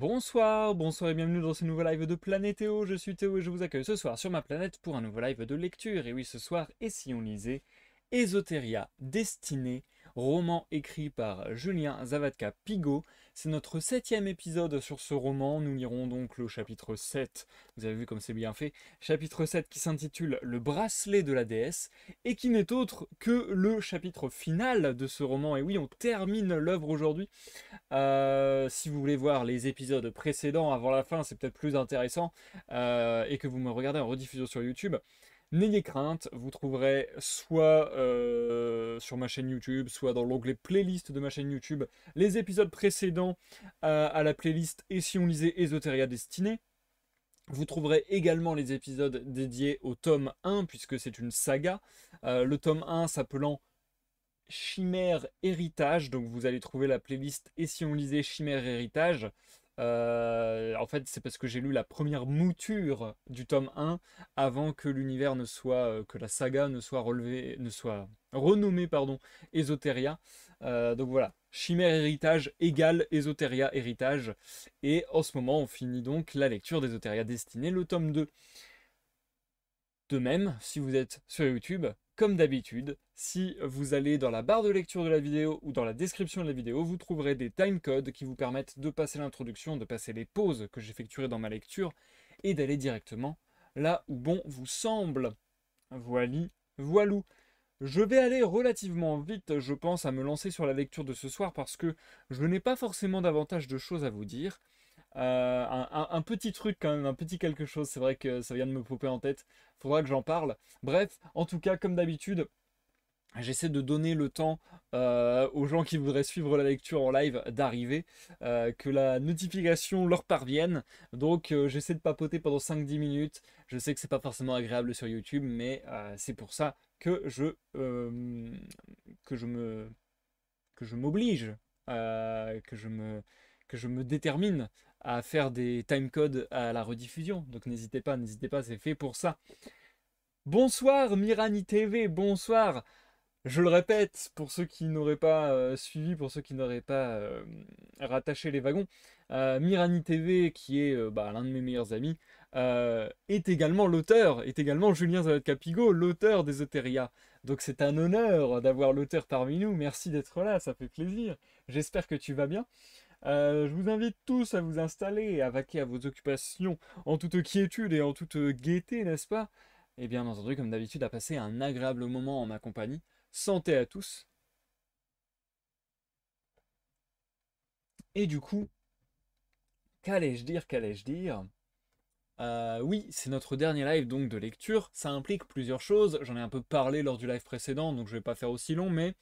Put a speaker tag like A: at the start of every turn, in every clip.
A: Bonsoir, bonsoir et bienvenue dans ce nouveau live de Planétéo. Je suis Théo et je vous accueille ce soir sur ma planète pour un nouveau live de lecture. Et oui, ce soir, et si on lisait Esoteria Destinée, roman écrit par Julien Zavadka-Pigault. C'est notre 7e épisode sur ce roman. Nous lirons donc le chapitre 7. Vous avez vu comme c'est bien fait. Chapitre 7 qui s'intitule Le bracelet de la déesse et qui n'est autre que le chapitre final de ce roman. Et oui, on termine l'œuvre aujourd'hui. Si vous voulez voir les épisodes précédents avant la fin, c'est peut-être plus intéressant, et que vous me regardez en rediffusion sur YouTube, n'ayez crainte, vous trouverez soit sur ma chaîne YouTube, soit dans l'onglet playlist de ma chaîne YouTube, les épisodes précédents à la playlist Et si on lisait Esoteria Destinée. Vous trouverez également les épisodes dédiés au tome 1, puisque c'est une saga. Le tome 1 s'appelant Chimère Héritage, donc vous allez trouver la playlist Et si on lisait Chimère Héritage. En fait, c'est parce que j'ai lu la première mouture du tome 1 avant que l'univers ne soit, que la saga ne soit relevée, ne soit renommée, pardon, Esoteria. Donc voilà, Chimère Héritage égale Esoteria Héritage. Et en ce moment, on finit donc la lecture d'Esoteria Destinée, le tome 2. De même, si vous êtes sur YouTube, comme d'habitude, si vous allez dans la barre de lecture de la vidéo ou dans la description de la vidéo, vous trouverez des timecodes qui vous permettent de passer l'introduction, de passer les pauses que j'effectuerai dans ma lecture et d'aller directement là où bon vous semble. Voili, voilou. Je vais aller relativement vite, je pense, à me lancer sur la lecture de ce soir parce que je n'ai pas forcément davantage de choses à vous dire. Un petit truc quand même, un petit quelque chose, c'est vrai que ça vient de me popper en tête, faudra que j'en parle. Bref, en tout cas, comme d'habitude, j'essaie de donner le temps aux gens qui voudraient suivre la lecture en live d'arriver, que la notification leur parvienne. Donc j'essaie de papoter pendant 5-10 minutes. Je sais que c'est pas forcément agréable sur YouTube, mais c'est pour ça que je me que je m'oblige, que je me détermine à faire des timecodes à la rediffusion. Donc n'hésitez pas, c'est fait pour ça. Bonsoir Mirani TV, bonsoir. Je le répète, pour ceux qui n'auraient pas suivi, pour ceux qui n'auraient pas rattaché les wagons, Mirani TV, qui est l'un de mes meilleurs amis, est également l'auteur, est également Julien Zavadka-Pigault, l'auteur d'Esoteria. Donc c'est un honneur d'avoir l'auteur parmi nous. Merci d'être là, ça fait plaisir. J'espère que tu vas bien. Je vous invite tous à vous installer et à vaquer à vos occupations en toute quiétude et en toute gaieté, n'est-ce pas? Et bien entendu, comme d'habitude, à passer un agréable moment en ma compagnie. Santé à tous. Et du coup, qu'allais-je dire, qu'allais-je dire? Oui, c'est notre dernier live donc de lecture. Ça implique plusieurs choses. J'en ai un peu parlé lors du live précédent, donc je vais pas faire aussi long, mais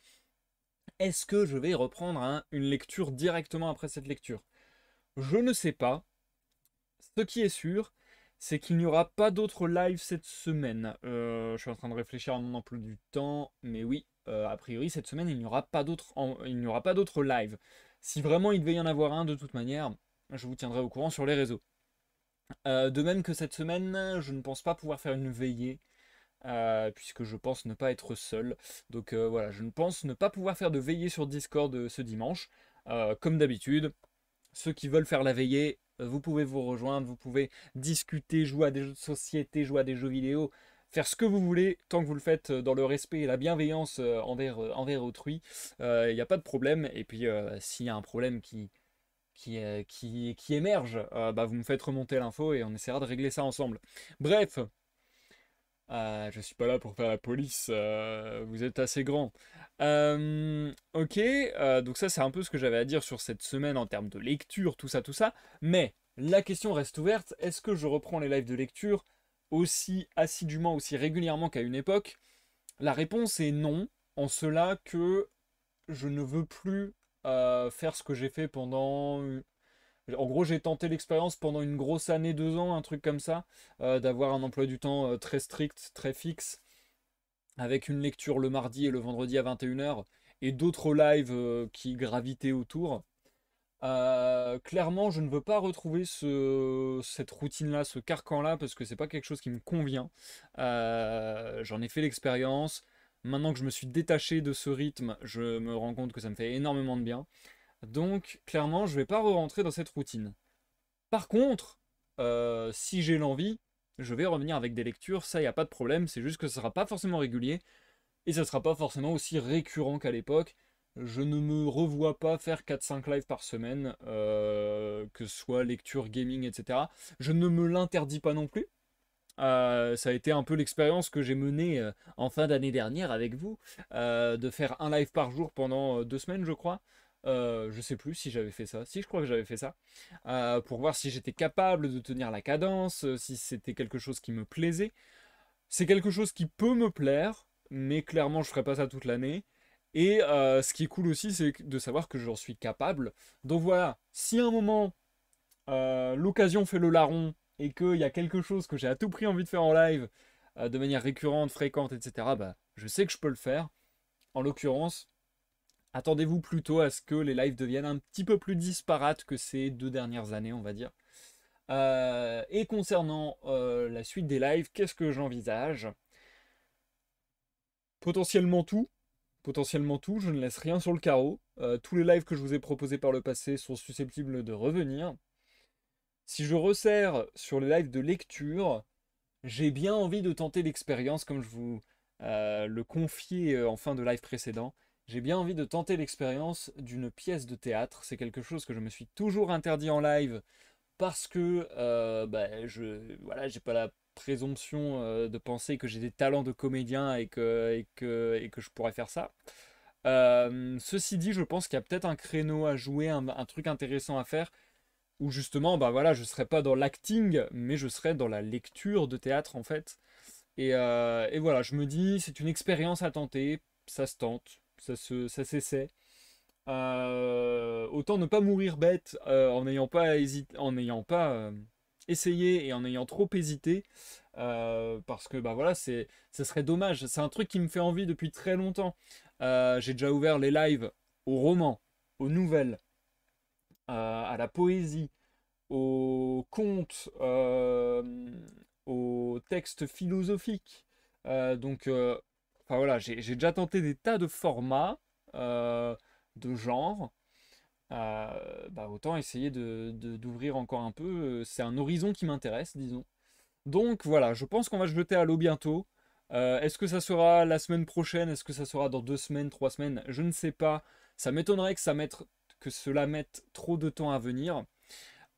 A: est-ce que je vais reprendre une lecture directement après cette lecture? Je ne sais pas. Ce qui est sûr, c'est qu'il n'y aura pas d'autres lives cette semaine. Je suis en train de réfléchir à mon emploi du temps, mais oui, a priori cette semaine il n'y aura pas il n'y aura pas d'autres lives. Si vraiment il devait y en avoir un, de toute manière, je vous tiendrai au courant sur les réseaux. De même que cette semaine, je ne pense pas pouvoir faire une veillée, puisque je pense ne pas être seul. Donc voilà, je ne pense ne pas pouvoir faire de veillée sur Discord ce dimanche. Comme d'habitude, ceux qui veulent faire la veillée, vous pouvez vous rejoindre, vous pouvez discuter, jouer à des jeux de société, jouer à des jeux vidéo, faire ce que vous voulez, tant que vous le faites dans le respect et la bienveillance envers autrui. Il n'y a pas de problème. Et puis, s'il y a un problème qui émerge, vous me faites remonter l'info et on essaiera de régler ça ensemble. Bref, je suis pas là pour faire la police, vous êtes assez grand. Ok, donc ça c'est un peu ce que j'avais à dire sur cette semaine en termes de lecture, tout ça, tout ça. Mais la question reste ouverte, est-ce que je reprends les lives de lecture aussi assidûment, aussi régulièrement qu'à une époque? La réponse est non, en cela que je ne veux plus faire ce que j'ai fait pendant en gros, j'ai tenté l'expérience pendant une grosse année, 2 ans, un truc comme ça, d'avoir un emploi du temps très strict, très fixe, avec une lecture le mardi et le vendredi à 21 h, et d'autres lives qui gravitaient autour. Clairement, je ne veux pas retrouver cette routine-là, ce carcan-là, parce que c'est pas quelque chose qui me convient. J'en ai fait l'expérience. Maintenant que je me suis détaché de ce rythme, je me rends compte que ça me fait énormément de bien. Donc, clairement, je vais pas re-rentrer dans cette routine. Par contre, si j'ai l'envie, je vais revenir avec des lectures, ça, il n'y a pas de problème, c'est juste que ce sera pas forcément régulier, et ça sera pas forcément aussi récurrent qu'à l'époque. Je ne me revois pas faire 4-5 lives par semaine, que ce soit lecture, gaming, etc. Je ne me l'interdis pas non plus. Ça a été un peu l'expérience que j'ai menée en fin d'année dernière avec vous, de faire un live par jour pendant 2 semaines, je crois. Je sais plus si j'avais fait ça. Si, je crois que j'avais fait ça. Pour voir si j'étais capable de tenir la cadence, si c'était quelque chose qui me plaisait. C'est quelque chose qui peut me plaire, mais clairement, je ferai pas ça toute l'année. Et ce qui est cool aussi, c'est de savoir que j'en suis capable. Donc voilà, si à un moment l'occasion fait le larron et qu'il y a quelque chose que j'ai à tout prix envie de faire en live de manière récurrente, fréquente, etc., bah, je sais que je peux le faire. En l'occurrence, attendez-vous plutôt à ce que les lives deviennent un petit peu plus disparates que ces 2 dernières années, on va dire. Et concernant la suite des lives, qu'est-ce que j'envisage? Potentiellement tout. Potentiellement tout, je ne laisse rien sur le carreau. Tous les lives que je vous ai proposés par le passé sont susceptibles de revenir. Si je resserre sur les lives de lecture, j'ai bien envie de tenter l'expérience, comme je vous le confiais en fin de live précédent. J'ai bien envie de tenter l'expérience d'une pièce de théâtre. C'est quelque chose que je me suis toujours interdit en live parce que voilà, j'ai pas la présomption de penser que j'ai des talents de comédien et que je pourrais faire ça. Ceci dit, je pense qu'il y a peut-être un créneau à jouer, un truc intéressant à faire où justement, bah voilà, je serais pas dans l'acting, mais je serais dans la lecture de théâtre en fait. Et voilà, je me dis, c'est une expérience à tenter, ça se tente, ça s'essaie. Autant ne pas mourir bête en n'ayant pas essayé et en ayant trop hésité, parce que bah voilà, ça serait dommage. C'est un truc qui me fait envie depuis très longtemps. J'ai déjà ouvert les lives aux romans, aux nouvelles, à la poésie, aux contes, aux textes philosophiques. Enfin voilà, j'ai déjà tenté des tas de formats, de genres. Bah, autant essayer d'ouvrir encore un peu. C'est un horizon qui m'intéresse, disons. Donc voilà, je pense qu'on va se jeter à l'eau bientôt. Est-ce que ça sera la semaine prochaine? Est-ce que ça sera dans 2 semaines, 3 semaines? Je ne sais pas. Ça m'étonnerait que cela mette trop de temps à venir.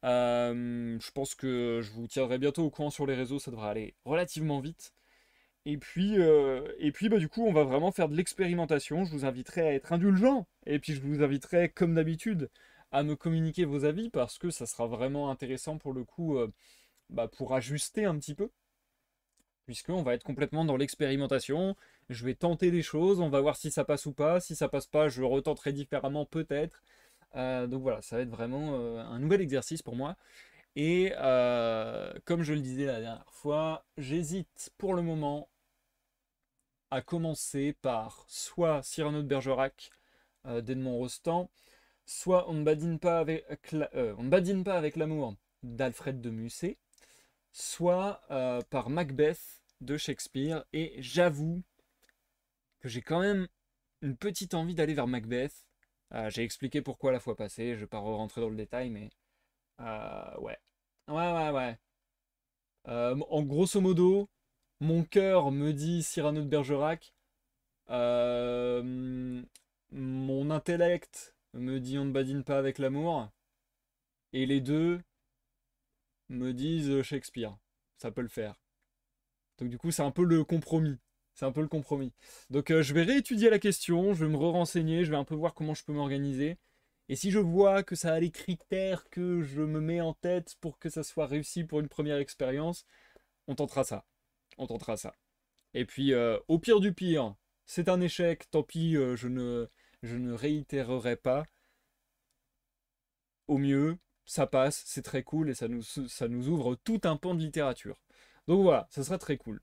A: Je pense que je vous tiendrai bientôt au courant sur les réseaux, ça devrait aller relativement vite. Et puis bah, du coup, on va vraiment faire de l'expérimentation. Je vous inviterai à être indulgent. Et puis je vous inviterai, comme d'habitude, à me communiquer vos avis parce que ça sera vraiment intéressant pour le coup, bah, pour ajuster un petit peu. Puisqu'on va être complètement dans l'expérimentation. Je vais tenter des choses, on va voir si ça passe ou pas. Si ça passe pas, je retenterai différemment peut-être. Donc voilà, ça va être vraiment un nouvel exercice pour moi. Et comme je le disais la dernière fois, j'hésite pour le moment à commencer par soit Cyrano de Bergerac d'Edmond Rostand, soit On ne badine pas avec l'amour d'Alfred de Musset, soit par Macbeth de Shakespeare. Et j'avoue que j'ai quand même une petite envie d'aller vers Macbeth. J'ai expliqué pourquoi la fois passée, je vais pas rentrer dans le détail, mais ouais. Ouais, ouais, ouais. En grosso modo, mon cœur me dit Cyrano de Bergerac. Euh, Mon intellect me dit on ne badine pas avec l'amour. Et les deux me disent Shakespeare. Ça peut le faire. Donc du coup, c'est un peu le compromis. C'est un peu le compromis. Donc je vais réétudier la question, je vais me re-renseigner, je vais un peu voir comment je peux m'organiser. Et si je vois que ça a les critères que je me mets en tête pour que ça soit réussi pour une première expérience, on tentera ça. On tentera ça. Et puis, au pire du pire, c'est un échec, tant pis, je ne réitérerai pas. Au mieux, ça passe, c'est très cool et ça nous ouvre tout un pan de littérature. Donc voilà, ça sera très cool.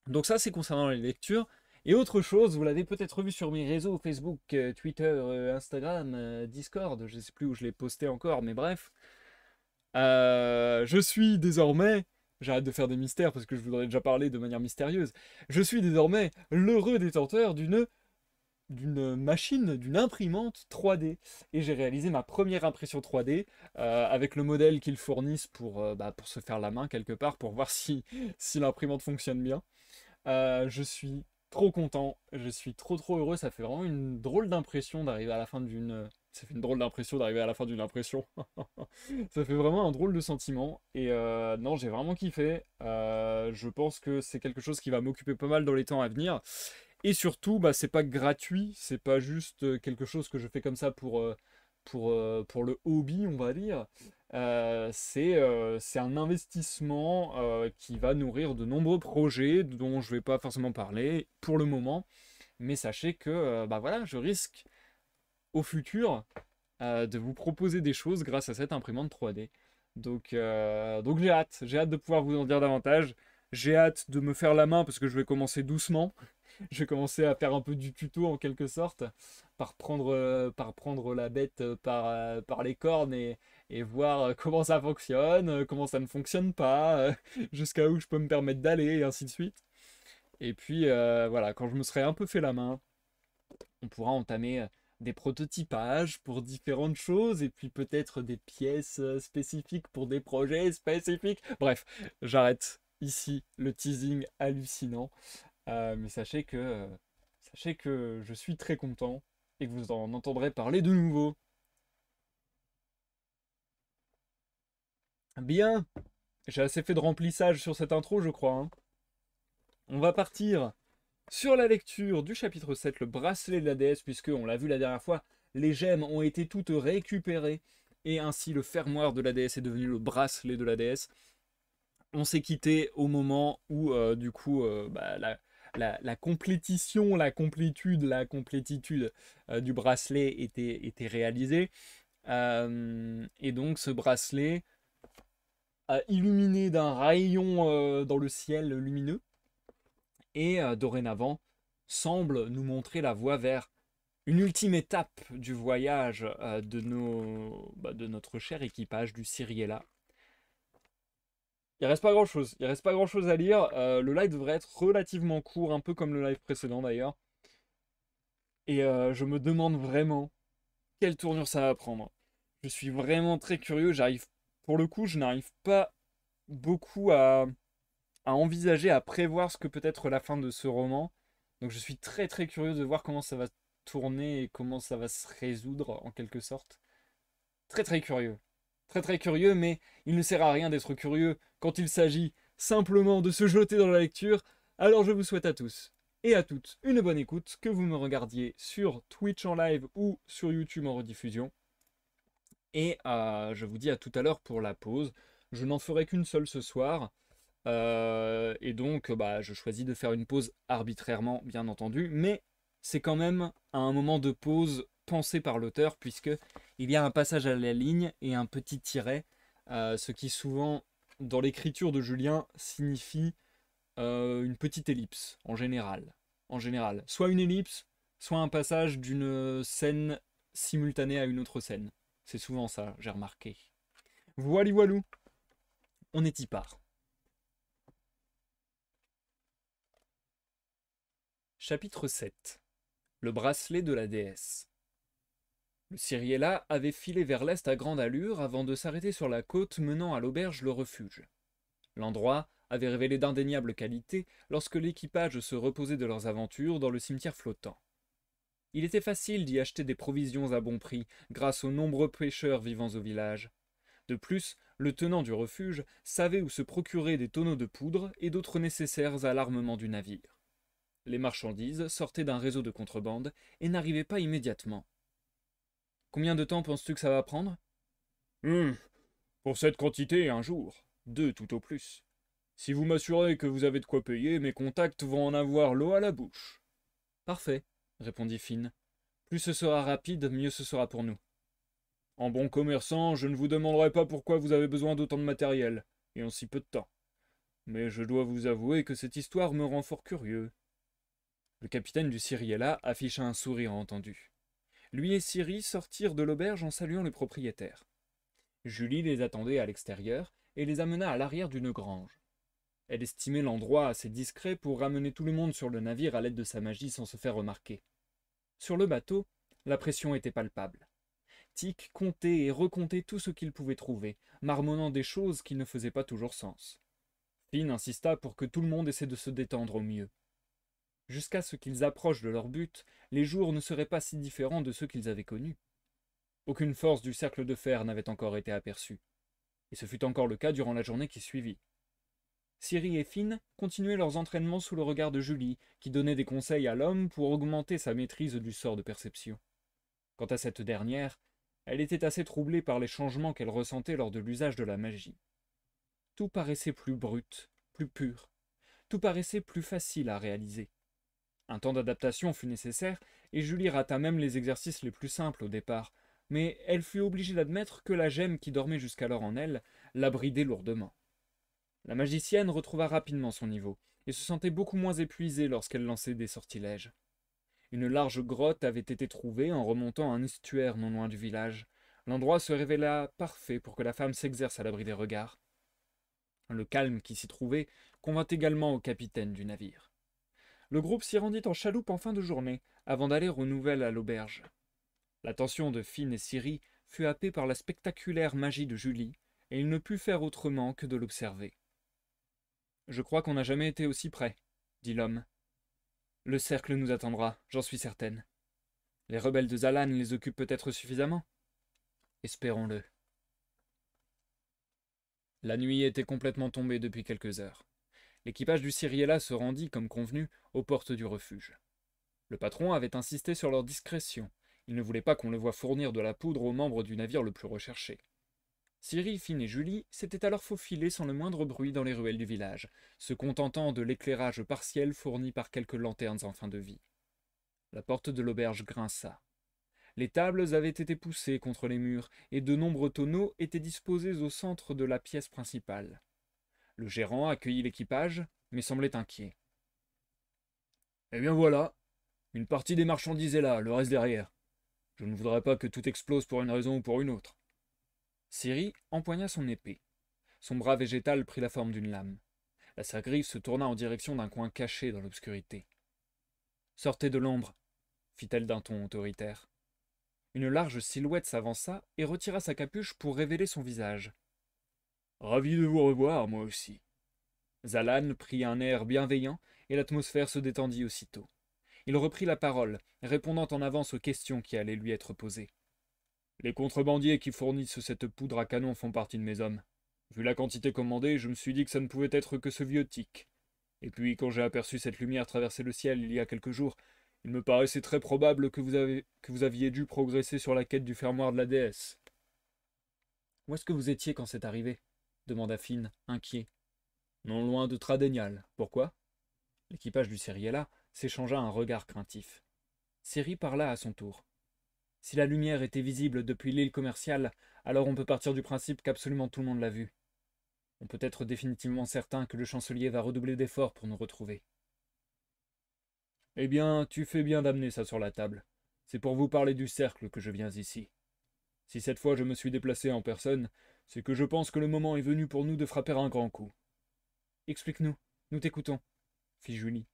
A: Donc ça, c'est concernant les lectures. Et autre chose, vous l'avez peut-être vu sur mes réseaux, Facebook, Twitter, Instagram, Discord, je ne sais plus où je l'ai posté encore, mais bref. Je suis désormais, j'arrête de faire des mystères parce que je voudrais déjà parler de manière mystérieuse, je suis désormais l'heureux détenteur d'une d'une machine, d'une imprimante 3D. Et j'ai réalisé ma première impression 3D avec le modèle qu'ils fournissent pour se faire la main quelque part, pour voir si l'imprimante fonctionne bien. Je suis trop content, je suis trop heureux. Ça fait vraiment une drôle d'impression d'arriver à la fin d'une. Ça fait une drôle d'impression d'arriver à la fin d'une impression. Ça fait vraiment un drôle de sentiment. Et non, j'ai vraiment kiffé. Je pense que c'est quelque chose qui va m'occuper pas mal dans les temps à venir. Et surtout, bah, c'est pas gratuit, c'est pas juste quelque chose que je fais comme ça pour le hobby, on va dire. C'est un investissement qui va nourrir de nombreux projets dont je vais pas forcément parler pour le moment. Mais sachez que bah voilà, je risque au futur de vous proposer des choses grâce à cette imprimante 3D. Donc j'ai hâte de pouvoir vous en dire davantage. J'ai hâte de me faire la main parce que je vais commencer doucement. Je vais commencer à faire un peu du tuto en quelque sorte, par prendre la bête par les cornes et voir comment ça fonctionne, comment ça ne fonctionne pas, jusqu'à où je peux me permettre d'aller, et ainsi de suite. Et puis voilà, quand je me serai un peu fait la main, on pourra entamer des prototypages pour différentes choses, et puis peut-être des pièces spécifiques pour des projets spécifiques. Bref, j'arrête ici le teasing hallucinant. Mais sachez que je suis très content et que vous en entendrez parler de nouveau. Bien, j'ai assez fait de remplissage sur cette intro, je crois, hein. On va partir sur la lecture du chapitre 7, le bracelet de la déesse, puisque, on l'a vu la dernière fois, les gemmes ont été toutes récupérées, et ainsi le fermoir de la déesse est devenu le bracelet de la déesse. On s'est quitté au moment où, bah, la complétition, la complétitude du bracelet était réalisée. Et donc ce bracelet, illuminé d'un rayon dans le ciel lumineux, et dorénavant semble nous montrer la voie vers une ultime étape du voyage de notre cher équipage du Cyriella. Il reste pas grand chose. Il reste pas grand chose à lire. Le live devrait être relativement court, un peu comme le live précédent d'ailleurs. Et je me demande vraiment quelle tournure ça va prendre. Je suis vraiment très curieux. Pour le coup, je n'arrive pas beaucoup à envisager, à prévoir ce que peut être la fin de ce roman. Donc je suis très curieux de voir comment ça va tourner et comment ça va se résoudre en quelque sorte. Très curieux. Très curieux, mais il ne sert à rien d'être curieux quand il s'agit simplement de se jeter dans la lecture. Alors je vous souhaite à tous et à toutes une bonne écoute, que vous me regardiez sur Twitch en live ou sur YouTube en rediffusion. Et je vous dis à tout à l'heure pour la pause. Je n'en ferai qu'une seule ce soir. Et donc bah, je choisis de faire une pause arbitrairement, bien entendu, mais c'est quand même un moment de pause pensé par l'auteur, puisque il y a un passage à la ligne et un petit tiret, ce qui souvent dans l'écriture de Julien signifie une petite ellipse en général. En général, soit une ellipse, soit un passage d'une scène simultanée à une autre scène. C'est souvent ça, j'ai remarqué. Voilou, on est y part. Chapitre 7. Le bracelet de la déesse. Le Cyriella avait filé vers l'est à grande allure avant de s'arrêter sur la côte menant à l'auberge Le Refuge. L'endroit avait révélé d'indéniables qualités lorsque l'équipage se reposait de leurs aventures dans le cimetière flottant. Il était facile d'y acheter des provisions à bon prix grâce aux nombreux pêcheurs vivant au village. De plus, le tenant du refuge savait où se procurer des tonneaux de poudre et d'autres nécessaires à l'armement du navire. Les marchandises sortaient d'un réseau de contrebande et n'arrivaient pas immédiatement. Combien de temps penses-tu que ça va prendre? Pour cette quantité, un jour. 2 tout au plus. Si vous m'assurez que vous avez de quoi payer, mes contacts vont en avoir l'eau à la bouche. Parfait, répondit Finn. Plus ce sera rapide, mieux ce sera pour nous. En bon commerçant, je ne vous demanderai pas pourquoi vous avez besoin d'autant de matériel, et en si peu de temps. Mais je dois vous avouer que cette histoire me rend fort curieux. Le capitaine du Cyriella afficha un sourire entendu. Lui et Ciri sortirent de l'auberge en saluant le propriétaire. Julie les attendait à l'extérieur et les amena à l'arrière d'une grange. Elle estimait l'endroit assez discret pour ramener tout le monde sur le navire à l'aide de sa magie sans se faire remarquer. Sur le bateau, la pression était palpable. Tic comptait et recomptait tout ce qu'il pouvait trouver, marmonnant des choses qui ne faisaient pas toujours sens. Finn insista pour que tout le monde essaie de se détendre au mieux. Jusqu'à ce qu'ils approchent de leur but, les jours ne seraient pas si différents de ceux qu'ils avaient connus. Aucune force du cercle de fer n'avait encore été aperçue, et ce fut encore le cas durant la journée qui suivit. Ciri et Finn continuaient leurs entraînements sous le regard de Julie, qui donnait des conseils à l'homme pour augmenter sa maîtrise du sort de perception. Quant à cette dernière, elle était assez troublée par les changements qu'elle ressentait lors de l'usage de la magie. Tout paraissait plus brut, plus pur, tout paraissait plus facile à réaliser. Un temps d'adaptation fut nécessaire, et Julie rata même les exercices les plus simples au départ, mais elle fut obligée d'admettre que la gemme qui dormait jusqu'alors en elle la bridait lourdement. La magicienne retrouva rapidement son niveau, et se sentait beaucoup moins épuisée lorsqu'elle lançait des sortilèges. Une large grotte avait été trouvée en remontant un estuaire non loin du village. L'endroit se révéla parfait pour que la femme s'exerce à l'abri des regards. Le calme qui s'y trouvait convint également au capitaine du navire. Le groupe s'y rendit en chaloupe en fin de journée, avant d'aller aux nouvelles à l'auberge. L'attention de Finn et Ciri fut happée par la spectaculaire magie de Julie, et il ne put faire autrement que de l'observer. « Je crois qu'on n'a jamais été aussi près, » dit l'homme. « Le cercle nous attendra, j'en suis certaine. Les rebelles de Zalan les occupent peut-être suffisamment. Espérons-le. » La nuit était complètement tombée depuis quelques heures. L'équipage du Cyriella se rendit, comme convenu, aux portes du refuge. Le patron avait insisté sur leur discrétion. Il ne voulait pas qu'on le voie fournir de la poudre aux membres du navire le plus recherché. Ciri, Finn et Julie s'étaient alors faufilés sans le moindre bruit dans les ruelles du village, se contentant de l'éclairage partiel fourni par quelques lanternes en fin de vie. La porte de l'auberge grinça. Les tables avaient été poussées contre les murs, et de nombreux tonneaux étaient disposés au centre de la pièce principale. Le gérant accueillit l'équipage, mais semblait inquiet. « Eh bien voilà, une partie des marchandises est là, le reste derrière. Je ne voudrais pas que tout explose pour une raison ou pour une autre. » Ciri empoigna son épée. Son bras végétal prit la forme d'une lame. La serre-griffe se tourna en direction d'un coin caché dans l'obscurité. « Sortez de l'ombre, » fit-elle d'un ton autoritaire. Une large silhouette s'avança et retira sa capuche pour révéler son visage. « Ravi de vous revoir, moi aussi. » Zalan prit un air bienveillant et l'atmosphère se détendit aussitôt. Il reprit la parole, répondant en avance aux questions qui allaient lui être posées. « Les contrebandiers qui fournissent cette poudre à canon font partie de mes hommes. Vu la quantité commandée, je me suis dit que ça ne pouvait être que ce vieux tic. Et puis, quand j'ai aperçu cette lumière traverser le ciel il y a quelques jours, il me paraissait très probable que vous aviez dû progresser sur la quête du fermoir de la déesse. »« Où est-ce que vous étiez quand c'est arrivé ?» demanda Finn, inquiet. « Non loin de Tradenial. Pourquoi ?» L'équipage du Cyriella s'échangea un regard craintif. Ciri parla à son tour. « Si la lumière était visible depuis l'île commerciale, alors on peut partir du principe qu'absolument tout le monde l'a vue. On peut être définitivement certain que le chancelier va redoubler d'efforts pour nous retrouver. » « Eh bien, tu fais bien d'amener ça sur la table. C'est pour vous parler du cercle que je viens ici. Si cette fois je me suis déplacé en personne, c'est que je pense que le moment est venu pour nous de frapper un grand coup. »« Explique-nous, nous t'écoutons, » fit Julie.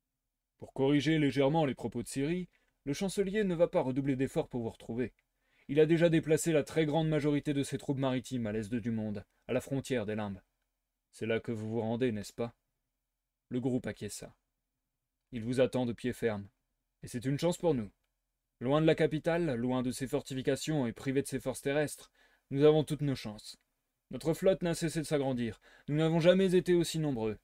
A: « Pour corriger légèrement les propos de Ciri, le chancelier ne va pas redoubler d'efforts pour vous retrouver. Il a déjà déplacé la très grande majorité de ses troupes maritimes à l'est du monde, à la frontière des limbes. C'est là que vous vous rendez, n'est-ce pas ?» Le groupe acquiesça. « Il vous attend de pied ferme. Et c'est une chance pour nous. Loin de la capitale, loin de ses fortifications et privé de ses forces terrestres, nous avons toutes nos chances. Notre flotte n'a cessé de s'agrandir. Nous n'avons jamais été aussi nombreux.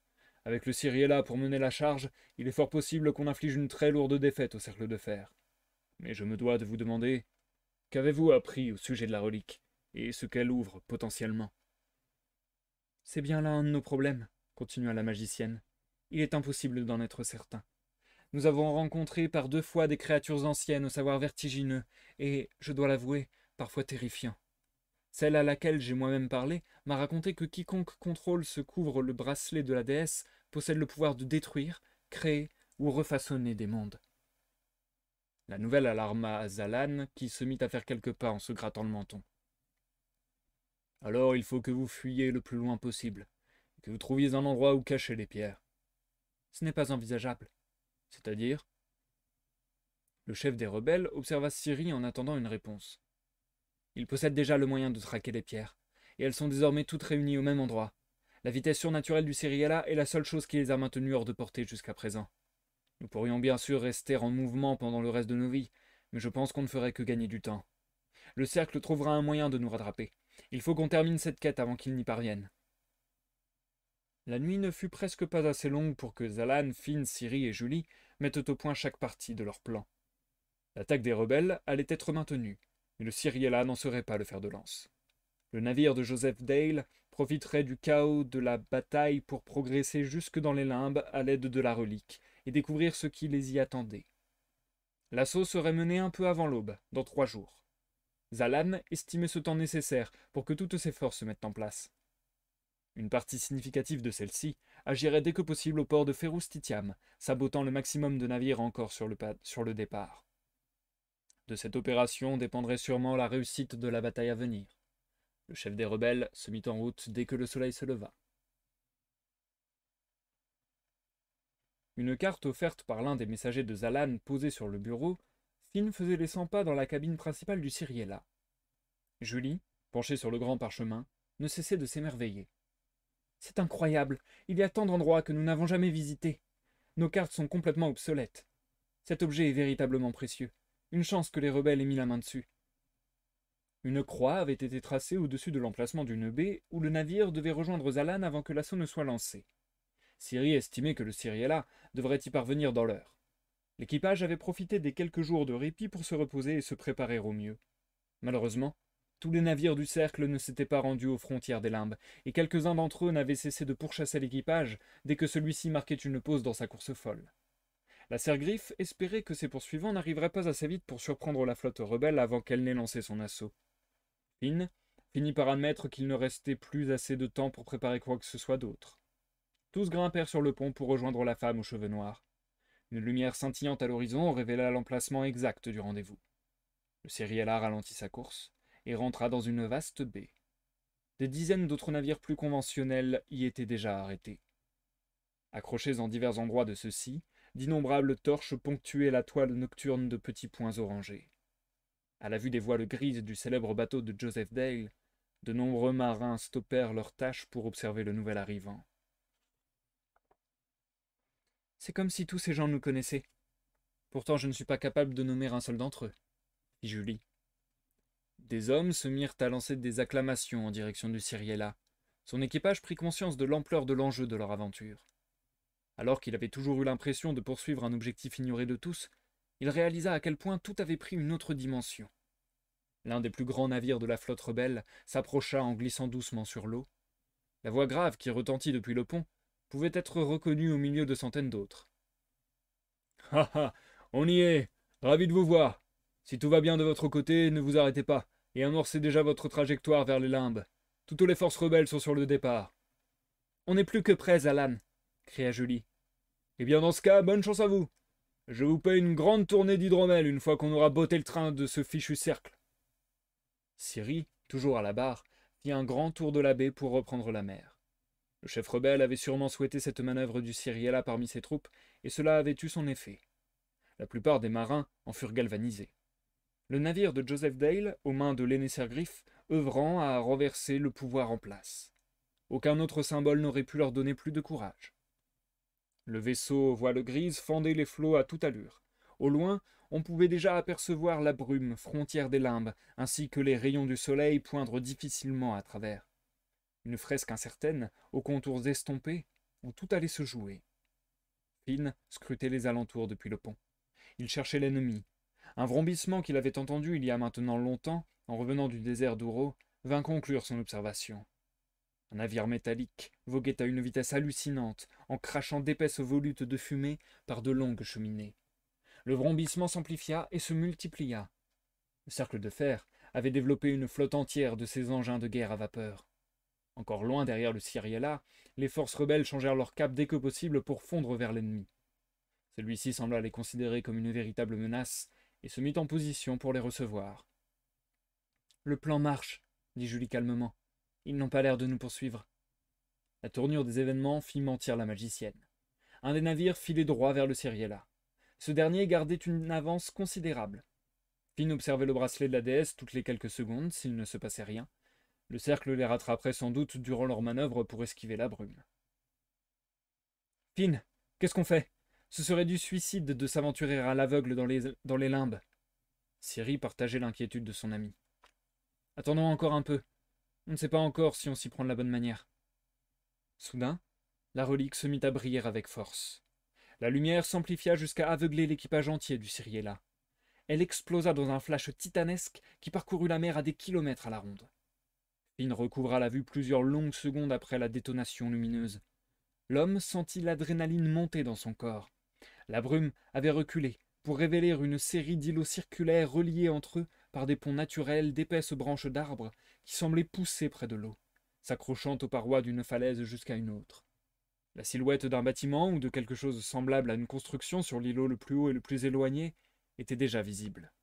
A: Avec le Cyriella pour mener la charge, il est fort possible qu'on inflige une très lourde défaite au cercle de fer. Mais je me dois de vous demander, qu'avez-vous appris au sujet de la relique, et ce qu'elle ouvre potentiellement ?»« C'est bien là un de nos problèmes, » continua la magicienne. « Il est impossible d'en être certain. Nous avons rencontré par 2 fois des créatures anciennes au savoir vertigineux, et, je dois l'avouer, parfois terrifiant. Celle à laquelle j'ai moi-même parlé m'a raconté que quiconque contrôle ce couvre le bracelet de la déesse possède le pouvoir de détruire, créer ou refaçonner des mondes. » La nouvelle alarma Zalan, qui se mit à faire quelques pas en se grattant le menton. « Alors il faut que vous fuyiez le plus loin possible, et que vous trouviez un endroit où cacher les pierres. »« Ce n'est pas envisageable. » « C'est-à-dire » Le chef des rebelles observa Ciri en attendant une réponse. Ils possèdent déjà le moyen de traquer les pierres, et elles sont désormais toutes réunies au même endroit. La vitesse surnaturelle du Cyriella est la seule chose qui les a maintenues hors de portée jusqu'à présent. Nous pourrions bien sûr rester en mouvement pendant le reste de nos vies, mais je pense qu'on ne ferait que gagner du temps. Le cercle trouvera un moyen de nous rattraper. Il faut qu'on termine cette quête avant qu'il n'y parvienne. La nuit ne fut presque pas assez longue pour que Zalan, Finn, Ciri et Julie mettent au point chaque partie de leur plan. L'attaque des rebelles allait être maintenue, mais le Cyriella n'en serait pas le fer de lance. Le navire de Joseph Dale profiterait du chaos de la bataille pour progresser jusque dans les limbes à l'aide de la relique et découvrir ce qui les y attendait. L'assaut serait mené un peu avant l'aube, dans 3 jours. Zalan estimait ce temps nécessaire pour que toutes ses forces se mettent en place. Une partie significative de celle-ci agirait dès que possible au port de Ferustitiam, sabotant le maximum de navires encore sur le départ. De cette opération dépendrait sûrement la réussite de la bataille à venir. Le chef des rebelles se mit en route dès que le soleil se leva. Une carte offerte par l'un des messagers de Zalan posée sur le bureau, Finn faisait les 100 pas dans la cabine principale du Cyriella. Julie, penchée sur le grand parchemin, ne cessait de s'émerveiller. « C'est incroyable, il y a tant d'endroits que nous n'avons jamais visités. Nos cartes sont complètement obsolètes. Cet objet est véritablement précieux. Une chance que les rebelles aient mis la main dessus. » Une croix avait été tracée au-dessus de l'emplacement d'une baie où le navire devait rejoindre Zalan avant que l'assaut ne soit lancé. Ciri estimait que le Cyriella devrait y parvenir dans l'heure. L'équipage avait profité des quelques jours de répit pour se reposer et se préparer au mieux. Malheureusement, tous les navires du cercle ne s'étaient pas rendus aux frontières des limbes, et quelques-uns d'entre eux n'avaient cessé de pourchasser l'équipage dès que celui-ci marquait une pause dans sa course folle. La Sergriffe espérait que ses poursuivants n'arriveraient pas assez vite pour surprendre la flotte rebelle avant qu'elle n'ait lancé son assaut. Finn finit par admettre qu'il ne restait plus assez de temps pour préparer quoi que ce soit d'autre. Tous grimpèrent sur le pont pour rejoindre la femme aux cheveux noirs. Une lumière scintillante à l'horizon révéla l'emplacement exact du rendez-vous. Le Cyriella ralentit sa course et rentra dans une vaste baie. Des dizaines d'autres navires plus conventionnels y étaient déjà arrêtés. Accrochés en divers endroits de ceux-ci, d'innombrables torches ponctuaient la toile nocturne de petits points orangés. À la vue des voiles grises du célèbre bateau de Joseph Dale, de nombreux marins stoppèrent leurs tâches pour observer le nouvel arrivant. « C'est comme si tous ces gens nous connaissaient. Pourtant je ne suis pas capable de nommer un seul d'entre eux, » dit Julie. Des hommes se mirent à lancer des acclamations en direction du Cyriella. Son équipage prit conscience de l'ampleur de l'enjeu de leur aventure. Alors qu'il avait toujours eu l'impression de poursuivre un objectif ignoré de tous, il réalisa à quel point tout avait pris une autre dimension. L'un des plus grands navires de la flotte rebelle s'approcha en glissant doucement sur l'eau. La voix grave qui retentit depuis le pont pouvait être reconnue au milieu de centaines d'autres. « Ha ha, on y est, ravi de vous voir. Si tout va bien de votre côté, ne vous arrêtez pas, et amorcez déjà votre trajectoire vers les limbes. Toutes les forces rebelles sont sur le départ. »« On n'est plus que prêts, Zalan, » cria Julie. « Eh bien dans ce cas, bonne chance à vous. Je vous paye une grande tournée d'hydromel une fois qu'on aura botté le train de ce fichu cercle. » Ciri, toujours à la barre, fit un grand tour de la baie pour reprendre la mer. Le chef rebelle avait sûrement souhaité cette manœuvre du Cyriella parmi ses troupes, et cela avait eu son effet. La plupart des marins en furent galvanisés. Le navire de Joseph Dale, aux mains de l'aîné Sergriffe, œuvrant à renverser le pouvoir en place. Aucun autre symbole n'aurait pu leur donner plus de courage. Le vaisseau aux voiles grises fendait les flots à toute allure. Au loin, on pouvait déjà apercevoir la brume, frontière des limbes, ainsi que les rayons du soleil poindre difficilement à travers. Une fresque incertaine, aux contours estompés, où tout allait se jouer. Finn scrutait les alentours depuis le pont. Il cherchait l'ennemi. Un vrombissement qu'il avait entendu il y a maintenant longtemps, en revenant du désert d'Ouro, vint conclure son observation. Un navire métallique voguait à une vitesse hallucinante, en crachant d'épaisses volutes de fumée par de longues cheminées. Le vrombissement s'amplifia et se multiplia. Le cercle de fer avait développé une flotte entière de ces engins de guerre à vapeur. Encore loin derrière le Cyriella, les forces rebelles changèrent leur cap dès que possible pour fondre vers l'ennemi. Celui-ci sembla les considérer comme une véritable menace et se mit en position pour les recevoir. « Le plan marche, » dit Julie calmement. « Ils n'ont pas l'air de nous poursuivre. » La tournure des événements fit mentir la magicienne. Un des navires filait droit vers le Cyriella. Ce dernier gardait une avance considérable. Finn observait le bracelet de la déesse toutes les quelques secondes, s'il ne se passait rien. Le cercle les rattraperait sans doute durant leur manœuvre pour esquiver la brume. Finn, qu'est-ce qu'on fait? Ce serait du suicide de s'aventurer à l'aveugle dans les limbes. Ciri partageait l'inquiétude de son ami. Attendons encore un peu. On ne sait pas encore si on s'y prend de la bonne manière. Soudain, la relique se mit à briller avec force. La lumière s'amplifia jusqu'à aveugler l'équipage entier du Cyriella. Elle explosa dans un flash titanesque qui parcourut la mer à des kilomètres à la ronde. Finn recouvra la vue plusieurs longues secondes après la détonation lumineuse. L'homme sentit l'adrénaline monter dans son corps. La brume avait reculé pour révéler une série d'îlots circulaires reliés entre eux par des ponts naturels d'épaisses branches d'arbres qui semblaient pousser près de l'eau, s'accrochant aux parois d'une falaise jusqu'à une autre. La silhouette d'un bâtiment ou de quelque chose semblable à une construction sur l'îlot le plus haut et le plus éloigné était déjà visible.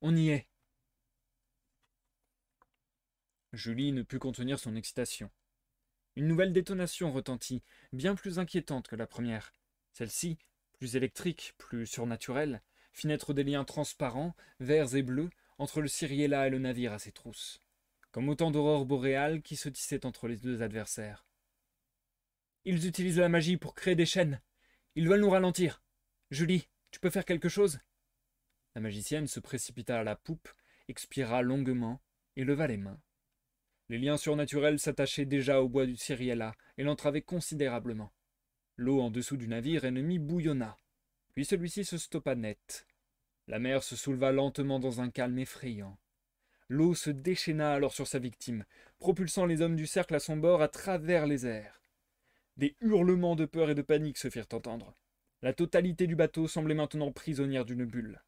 A: On y est. Julie ne put contenir son excitation. Une nouvelle détonation retentit, bien plus inquiétante que la première. Celle-ci, plus électrique, plus surnaturelle, fit naître des liens transparents, verts et bleus, entre le Cyriella et le navire à ses trousses, comme autant d'aurores boréales qui se tissaient entre les deux adversaires. Ils utilisent la magie pour créer des chaînes. Ils veulent nous ralentir. Julie, tu peux faire quelque chose? La magicienne se précipita à la poupe, expira longuement et leva les mains. Les liens surnaturels s'attachaient déjà au bois du Cyriella et l'entravaient considérablement. L'eau en dessous du navire ennemi bouillonna, puis celui-ci se stoppa net. La mer se souleva lentement dans un calme effrayant. L'eau se déchaîna alors sur sa victime, propulsant les hommes du cercle à son bord à travers les airs. Des hurlements de peur et de panique se firent entendre. La totalité du bateau semblait maintenant prisonnière d'une bulle.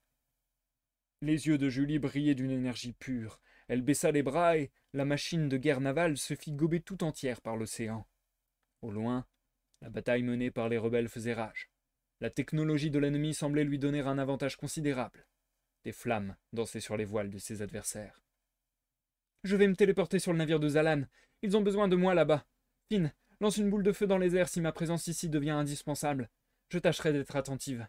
A: Les yeux de Julie brillaient d'une énergie pure. Elle baissa les bras et la machine de guerre navale se fit gober tout entière par l'océan. Au loin, la bataille menée par les rebelles faisait rage. La technologie de l'ennemi semblait lui donner un avantage considérable. Des flammes dansaient sur les voiles de ses adversaires. « Je vais me téléporter sur le navire de Zalan. Ils ont besoin de moi là-bas. Finn, lance une boule de feu dans les airs si ma présence ici devient indispensable. Je tâcherai d'être attentive. »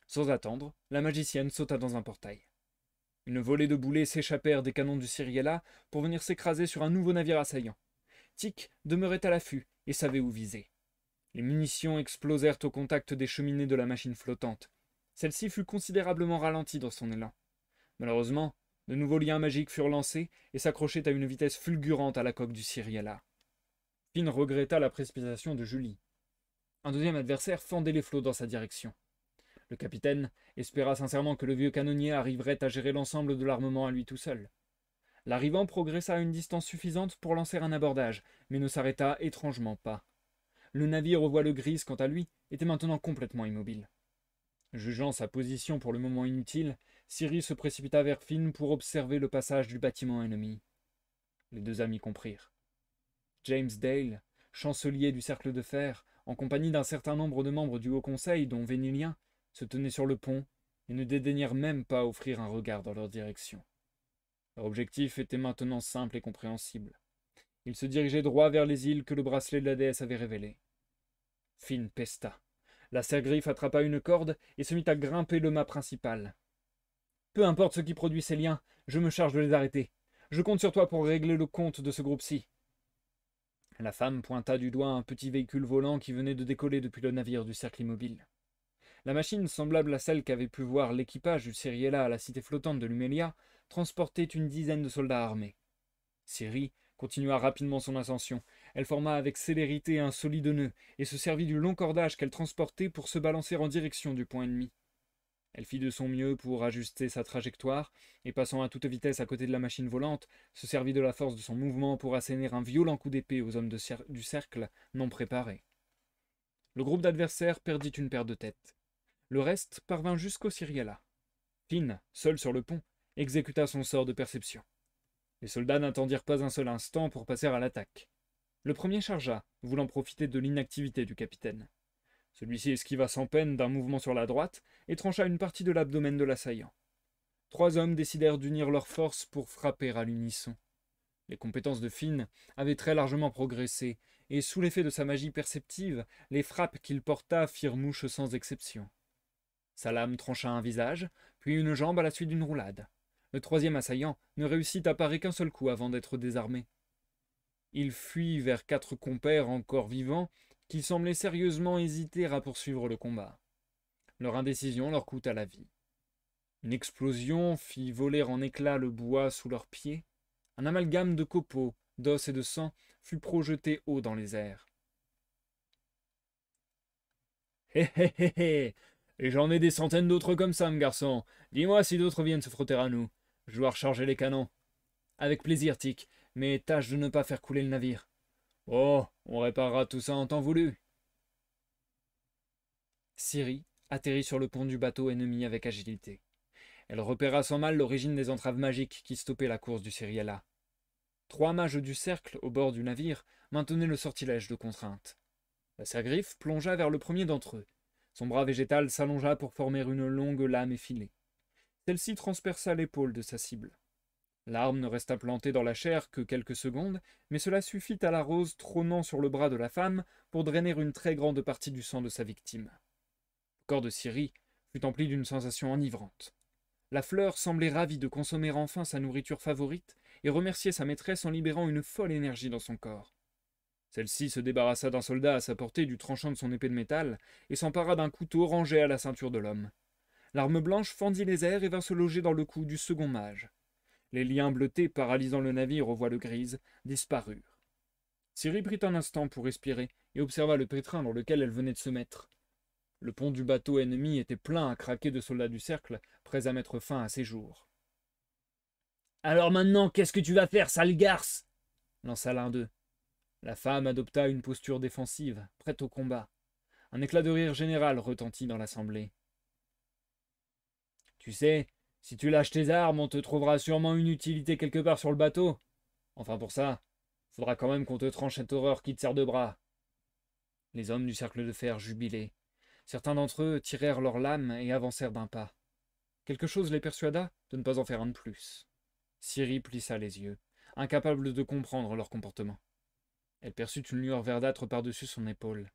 A: Sans attendre, la magicienne sauta dans un portail. Une volée de boulets s'échappèrent des canons du Cyriella pour venir s'écraser sur un nouveau navire assaillant. Tic demeurait à l'affût et savait où viser. Les munitions explosèrent au contact des cheminées de la machine flottante. Celle-ci fut considérablement ralentie dans son élan. Malheureusement, de nouveaux liens magiques furent lancés et s'accrochaient à une vitesse fulgurante à la coque du Cyriella. Finn regretta la précipitation de Julie. Un deuxième adversaire fendait les flots dans sa direction. Le capitaine espéra sincèrement que le vieux canonnier arriverait à gérer l'ensemble de l'armement à lui tout seul. L'arrivant progressa à une distance suffisante pour lancer un abordage, mais ne s'arrêta étrangement pas. Le navire aux voiles grises, quant à lui, était maintenant complètement immobile. Jugeant sa position pour le moment inutile, Ciri se précipita vers Finn pour observer le passage du bâtiment ennemi. Les deux amis comprirent. James Dale, chancelier du Cercle de Fer, en compagnie d'un certain nombre de membres du Haut Conseil, dont Vénilien, se tenaient sur le pont et ne dédaignèrent même pas offrir un regard dans leur direction. Leur objectif était maintenant simple et compréhensible. Ils se dirigeaient droit vers les îles que le bracelet de la déesse avait révélées. Finn pesta. La serre-griffe attrapa une corde et se mit à grimper le mât principal. Peu importe ce qui produit ces liens, je me charge de les arrêter. Je compte sur toi pour régler le compte de ce groupe-ci. La femme pointa du doigt un petit véhicule volant qui venait de décoller depuis le navire du cercle immobile. La machine, semblable à celle qu'avait pu voir l'équipage du Cyriella à la cité flottante de Lumelia, transportait une dizaine de soldats armés. Ciri continua rapidement son ascension. Elle forma avec célérité un solide nœud et se servit du long cordage qu'elle transportait pour se balancer en direction du point ennemi. Elle fit de son mieux pour ajuster sa trajectoire et, passant à toute vitesse à côté de la machine volante, se servit de la force de son mouvement pour asséner un violent coup d'épée aux hommes du cercle non préparés. Le groupe d'adversaires perdit une paire de têtes. Le reste parvint jusqu'au Cyriella. Finn, seul sur le pont, exécuta son sort de perception. Les soldats n'attendirent pas un seul instant pour passer à l'attaque. Le premier chargea, voulant profiter de l'inactivité du capitaine. Celui-ci esquiva sans peine d'un mouvement sur la droite et trancha une partie de l'abdomen de l'assaillant. 3 hommes décidèrent d'unir leurs forces pour frapper à l'unisson. Les compétences de Finn avaient très largement progressé, et sous l'effet de sa magie perceptive, les frappes qu'il porta firent mouche sans exception. Sa lame trancha un visage, puis une jambe à la suite d'une roulade. Le troisième assaillant ne réussit à parer qu'un seul coup avant d'être désarmé. Il fuit vers 4 compères encore vivants qui semblaient sérieusement hésiter à poursuivre le combat. Leur indécision leur coûta la vie. Une explosion fit voler en éclats le bois sous leurs pieds. Un amalgame de copeaux, d'os et de sang fut projeté haut dans les airs. Hé hé hé hé. Et j'en ai des centaines d'autres comme ça, mon garçon. Dis-moi si d'autres viennent se frotter à nous. Je dois recharger les canons. Avec plaisir, Tic, mais tâche de ne pas faire couler le navire. Oh, on réparera tout ça en temps voulu. Ciri atterrit sur le pont du bateau ennemi avec agilité. Elle repéra sans mal l'origine des entraves magiques qui stoppaient la course du Cyriella. 3 mages du cercle au bord du navire maintenaient le sortilège de contrainte. La sergriffe plongea vers le premier d'entre eux. Son bras végétal s'allongea pour former une longue lame effilée. Celle-ci transperça l'épaule de sa cible. L'arme ne resta plantée dans la chair que quelques secondes, mais cela suffit à la rose trônant sur le bras de la femme pour drainer une très grande partie du sang de sa victime. Le corps de Ciri fut empli d'une sensation enivrante. La fleur semblait ravie de consommer enfin sa nourriture favorite et remercier sa maîtresse en libérant une folle énergie dans son corps. Celle-ci se débarrassa d'un soldat à sa portée du tranchant de son épée de métal et s'empara d'un couteau rangé à la ceinture de l'homme. L'arme blanche fendit les airs et vint se loger dans le cou du second mage. Les liens bleutés paralysant le navire aux voiles grises disparurent. Ciri prit un instant pour respirer et observa le pétrin dans lequel elle venait de se mettre. Le pont du bateau ennemi était plein à craquer de soldats du cercle, prêts à mettre fin à ses jours. « Alors maintenant, qu'est-ce que tu vas faire, sale garce » lança l'un d'eux. La femme adopta une posture défensive, prête au combat. Un éclat de rire général retentit dans l'assemblée. « Tu sais, si tu lâches tes armes, on te trouvera sûrement une utilité quelque part sur le bateau. Enfin pour ça, faudra quand même qu'on te tranche cette horreur qui te sert de bras. » Les hommes du cercle de fer jubilaient. Certains d'entre eux tirèrent leurs lames et avancèrent d'un pas. Quelque chose les persuada de ne pas en faire un de plus. Ciri plissa les yeux, incapable de comprendre leur comportement. Elle perçut une lueur verdâtre par-dessus son épaule.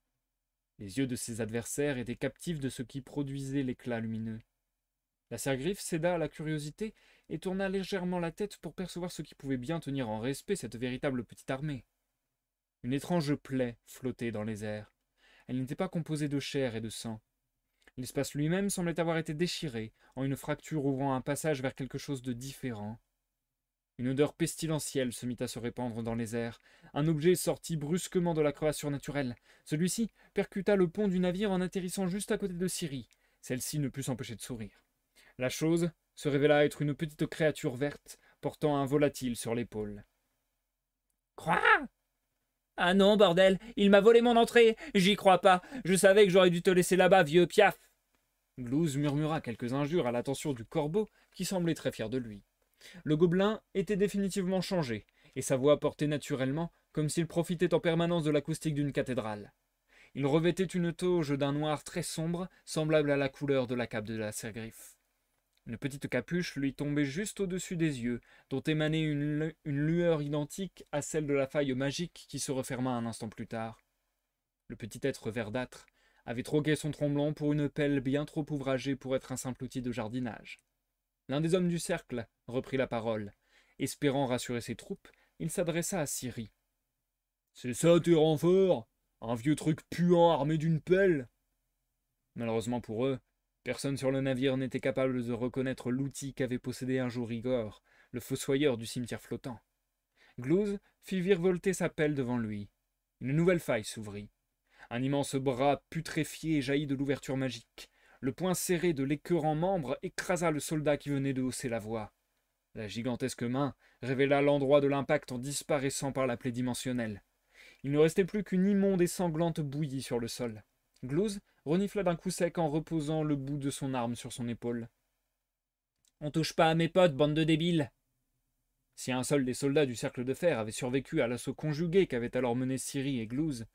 A: Les yeux de ses adversaires étaient captifs de ce qui produisait l'éclat lumineux. La sergriffe céda à la curiosité et tourna légèrement la tête pour percevoir ce qui pouvait bien tenir en respect cette véritable petite armée. Une étrange plaie flottait dans les airs. Elle n'était pas composée de chair et de sang. L'espace lui-même semblait avoir été déchiré, en une fracture ouvrant un passage vers quelque chose de différent. Une odeur pestilentielle se mit à se répandre dans les airs. Un objet sortit brusquement de la crevasse naturelle. Celui-ci percuta le pont du navire en atterrissant juste à côté de Ciri. Celle-ci ne put s'empêcher de sourire. La chose se révéla être une petite créature verte, portant un volatile sur l'épaule. « Quoi ! Ah non, bordel, il m'a volé mon entrée. J'y crois pas. Je savais que j'aurais dû te laisser là-bas, vieux piaf. » Glouze murmura quelques injures à l'attention du corbeau, qui semblait très fier de lui. Le gobelin était définitivement changé, et sa voix portait naturellement, comme s'il profitait en permanence de l'acoustique d'une cathédrale. Il revêtait une toge d'un noir très sombre, semblable à la couleur de la cape de la sergriffe. Une petite capuche lui tombait juste au-dessus des yeux, dont émanait une lueur identique à celle de la faille magique qui se referma un instant plus tard. Le petit être verdâtre avait troqué son tromblon pour une pelle bien trop ouvragée pour être un simple outil de jardinage. L'un des hommes du cercle reprit la parole. Espérant rassurer ses troupes, il s'adressa à Ciri. « C'est ça tes renforts? Un vieux truc puant armé d'une pelle ?» Malheureusement pour eux, personne sur le navire n'était capable de reconnaître l'outil qu'avait possédé un jour Igor, le fossoyeur du cimetière flottant. Glouze fit virevolter sa pelle devant lui. Une nouvelle faille s'ouvrit. Un immense bras putréfié jaillit de l'ouverture magique. Le poing serré de l'écœurant membre écrasa le soldat qui venait de hausser la voix. La gigantesque main révéla l'endroit de l'impact en disparaissant par la plaie dimensionnelle. Il ne restait plus qu'une immonde et sanglante bouillie sur le sol. Glouze renifla d'un coup sec en reposant le bout de son arme sur son épaule. « On touche pas à mes potes, bande de débiles !» Si un seul des soldats du cercle de fer avait survécu à l'assaut conjugué qu'avaient alors mené Ciri et Glouze,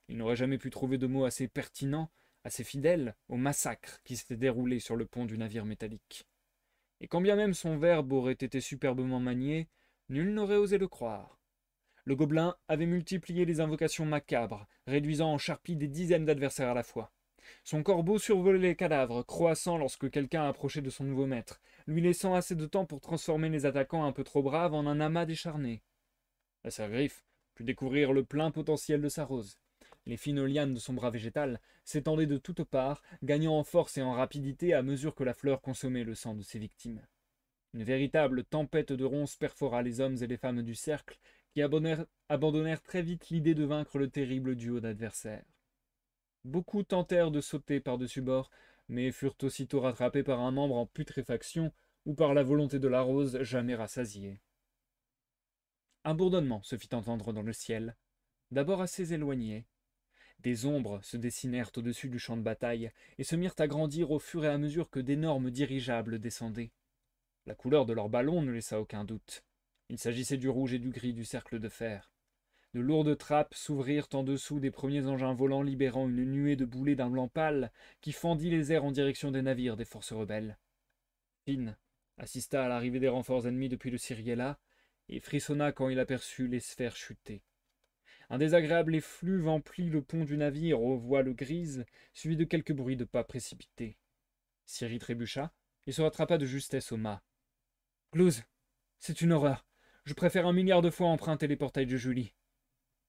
A: il n'aurait jamais pu trouver de mots assez pertinents, assez fidèles au massacre qui s'était déroulé sur le pont du navire métallique. Et quand bien même son verbe aurait été superbement manié, nul n'aurait osé le croire. Le gobelin avait multiplié les invocations macabres, réduisant en charpie des dizaines d'adversaires à la fois. Son corbeau survolait les cadavres, croissant lorsque quelqu'un approchait de son nouveau maître, lui laissant assez de temps pour transformer les attaquants un peu trop braves en un amas décharné. À sa griffe put découvrir le plein potentiel de sa rose. Les fines lianes de son bras végétal s'étendaient de toutes parts, gagnant en force et en rapidité à mesure que la fleur consommait le sang de ses victimes. Une véritable tempête de ronces perfora les hommes et les femmes du cercle, qui abandonnèrent très vite l'idée de vaincre le terrible duo d'adversaires. Beaucoup tentèrent de sauter par-dessus bord, mais furent aussitôt rattrapés par un membre en putréfaction ou par la volonté de la rose jamais rassasiée. Un bourdonnement se fit entendre dans le ciel, d'abord assez éloigné. Des ombres se dessinèrent au-dessus du champ de bataille et se mirent à grandir au fur et à mesure que d'énormes dirigeables descendaient. La couleur de leurs ballons ne laissa aucun doute. Il s'agissait du rouge et du gris du cercle de fer. De lourdes trappes s'ouvrirent en dessous des premiers engins volants, libérant une nuée de boulets d'un blanc pâle qui fendit les airs en direction des navires des forces rebelles. Finn assista à l'arrivée des renforts ennemis depuis le Cyriella et frissonna quand il aperçut les sphères chuter. Un désagréable effluve emplit le pont du navire aux voiles grises, suivi de quelques bruits de pas précipités. Ciri trébucha et se rattrapa de justesse au mât. « Glouze, c'est une horreur. Je préfère 1 milliard de fois emprunter les portails de Julie. »«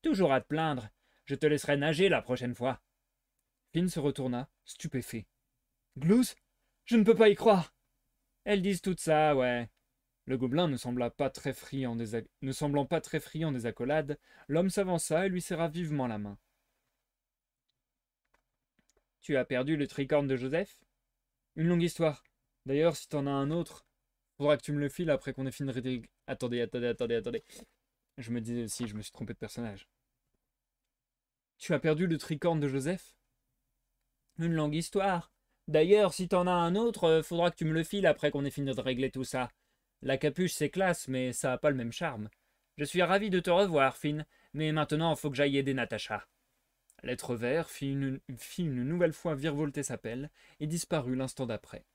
A: Toujours à te plaindre. Je te laisserai nager la prochaine fois. » Finn se retourna, stupéfait. « Glouze, je ne peux pas y croire. » « Elles disent tout ça, ouais. » Le gobelin ne semblant pas très friand des accolades, l'homme s'avança et lui serra vivement la main. « Tu as perdu le tricorne de Joseph ? Une longue histoire. D'ailleurs, si t'en as un autre, faudra que tu me le files après qu'on ait fini de... Attendez. Je me disais si je me suis trompé de personnage. Tu as perdu le tricorne de Joseph ? Une longue histoire. D'ailleurs, si t'en as un autre, faudra que tu me le files après qu'on ait fini de régler tout ça. La capuche, c'est classe, mais ça a pas le même charme. Je suis ravi de te revoir, Finn, mais maintenant, faut que j'aille aider Natacha. » L'être vert fit une nouvelle fois virevolter sa pelle et disparut l'instant d'après.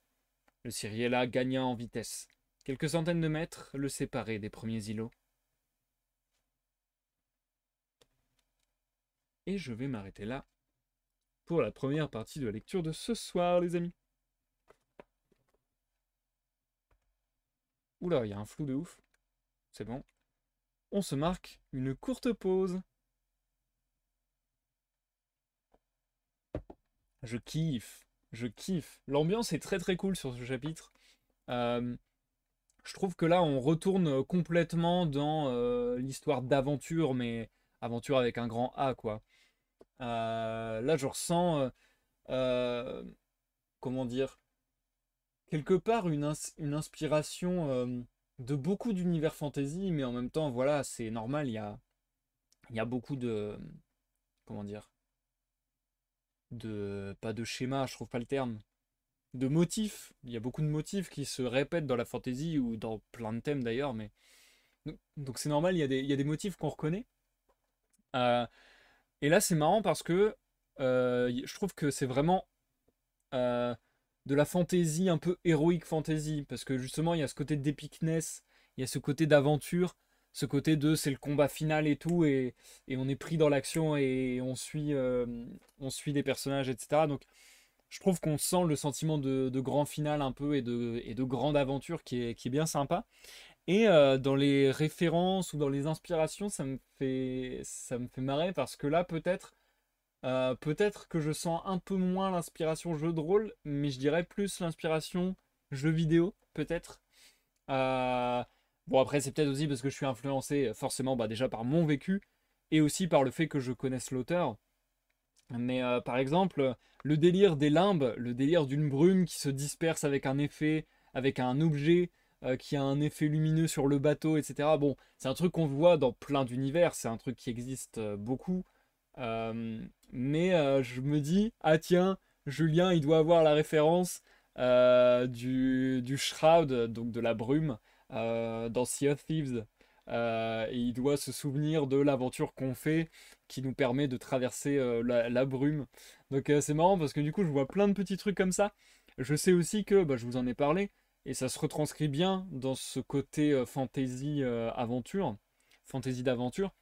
A: Le Cyriella gagna en vitesse. Quelques centaines de mètres le séparaient des premiers îlots. Et je vais m'arrêter là pour la première partie de la lecture de ce soir, les amis. Oula, il y a un flou de ouf. C'est bon. On se marque une courte pause. Je kiffe. L'ambiance est très très cool sur ce chapitre. Je trouve que là, on retourne complètement dans l'histoire d'aventure, mais aventure avec un grand A, quoi. Là, je ressens, comment dire, quelque part une inspiration de beaucoup d'univers fantasy, mais en même temps, voilà, c'est normal, il y a beaucoup de, comment dire, pas de schéma, je trouve pas le terme, de motifs. Il y a beaucoup de motifs qui se répètent dans la fantasy ou dans plein de thèmes d'ailleurs, mais donc c'est normal, il y a des motifs qu'on reconnaît. Et là, c'est marrant parce que je trouve que c'est vraiment de la fantasy un peu héroïque fantasy, parce que justement, il y a ce côté d'épicness, il y a ce côté d'aventure, ce côté de c'est le combat final et tout, et on est pris dans l'action et on suit des personnages, etc. Donc, je trouve qu'on sent le sentiment de grand final un peu et de grande aventure qui est bien sympa. Et dans les références ou dans les inspirations, ça me fait marrer parce que là, peut-être que je sens un peu moins l'inspiration jeu de rôle, mais je dirais plus l'inspiration jeu vidéo, peut-être. Bon, après, c'est peut-être aussi parce que je suis influencé forcément déjà par mon vécu et aussi par le fait que je connaisse l'auteur. Mais par exemple, le délire des limbes, le délire d'une brume qui se disperse avec un effet, avec un objet qui a un effet lumineux sur le bateau, etc. Bon, c'est un truc qu'on voit dans plein d'univers, c'est un truc qui existe beaucoup. Mais je me dis, ah tiens, Julien, il doit avoir la référence du Shroud, donc de la brume, dans Sea of Thieves. Et il doit se souvenir de l'aventure qu'on fait qui nous permet de traverser la brume. Donc c'est marrant parce que du coup, je vois plein de petits trucs comme ça. Je sais aussi que, je vous en ai parlé, et ça se retranscrit bien dans ce côté fantasy d'aventure.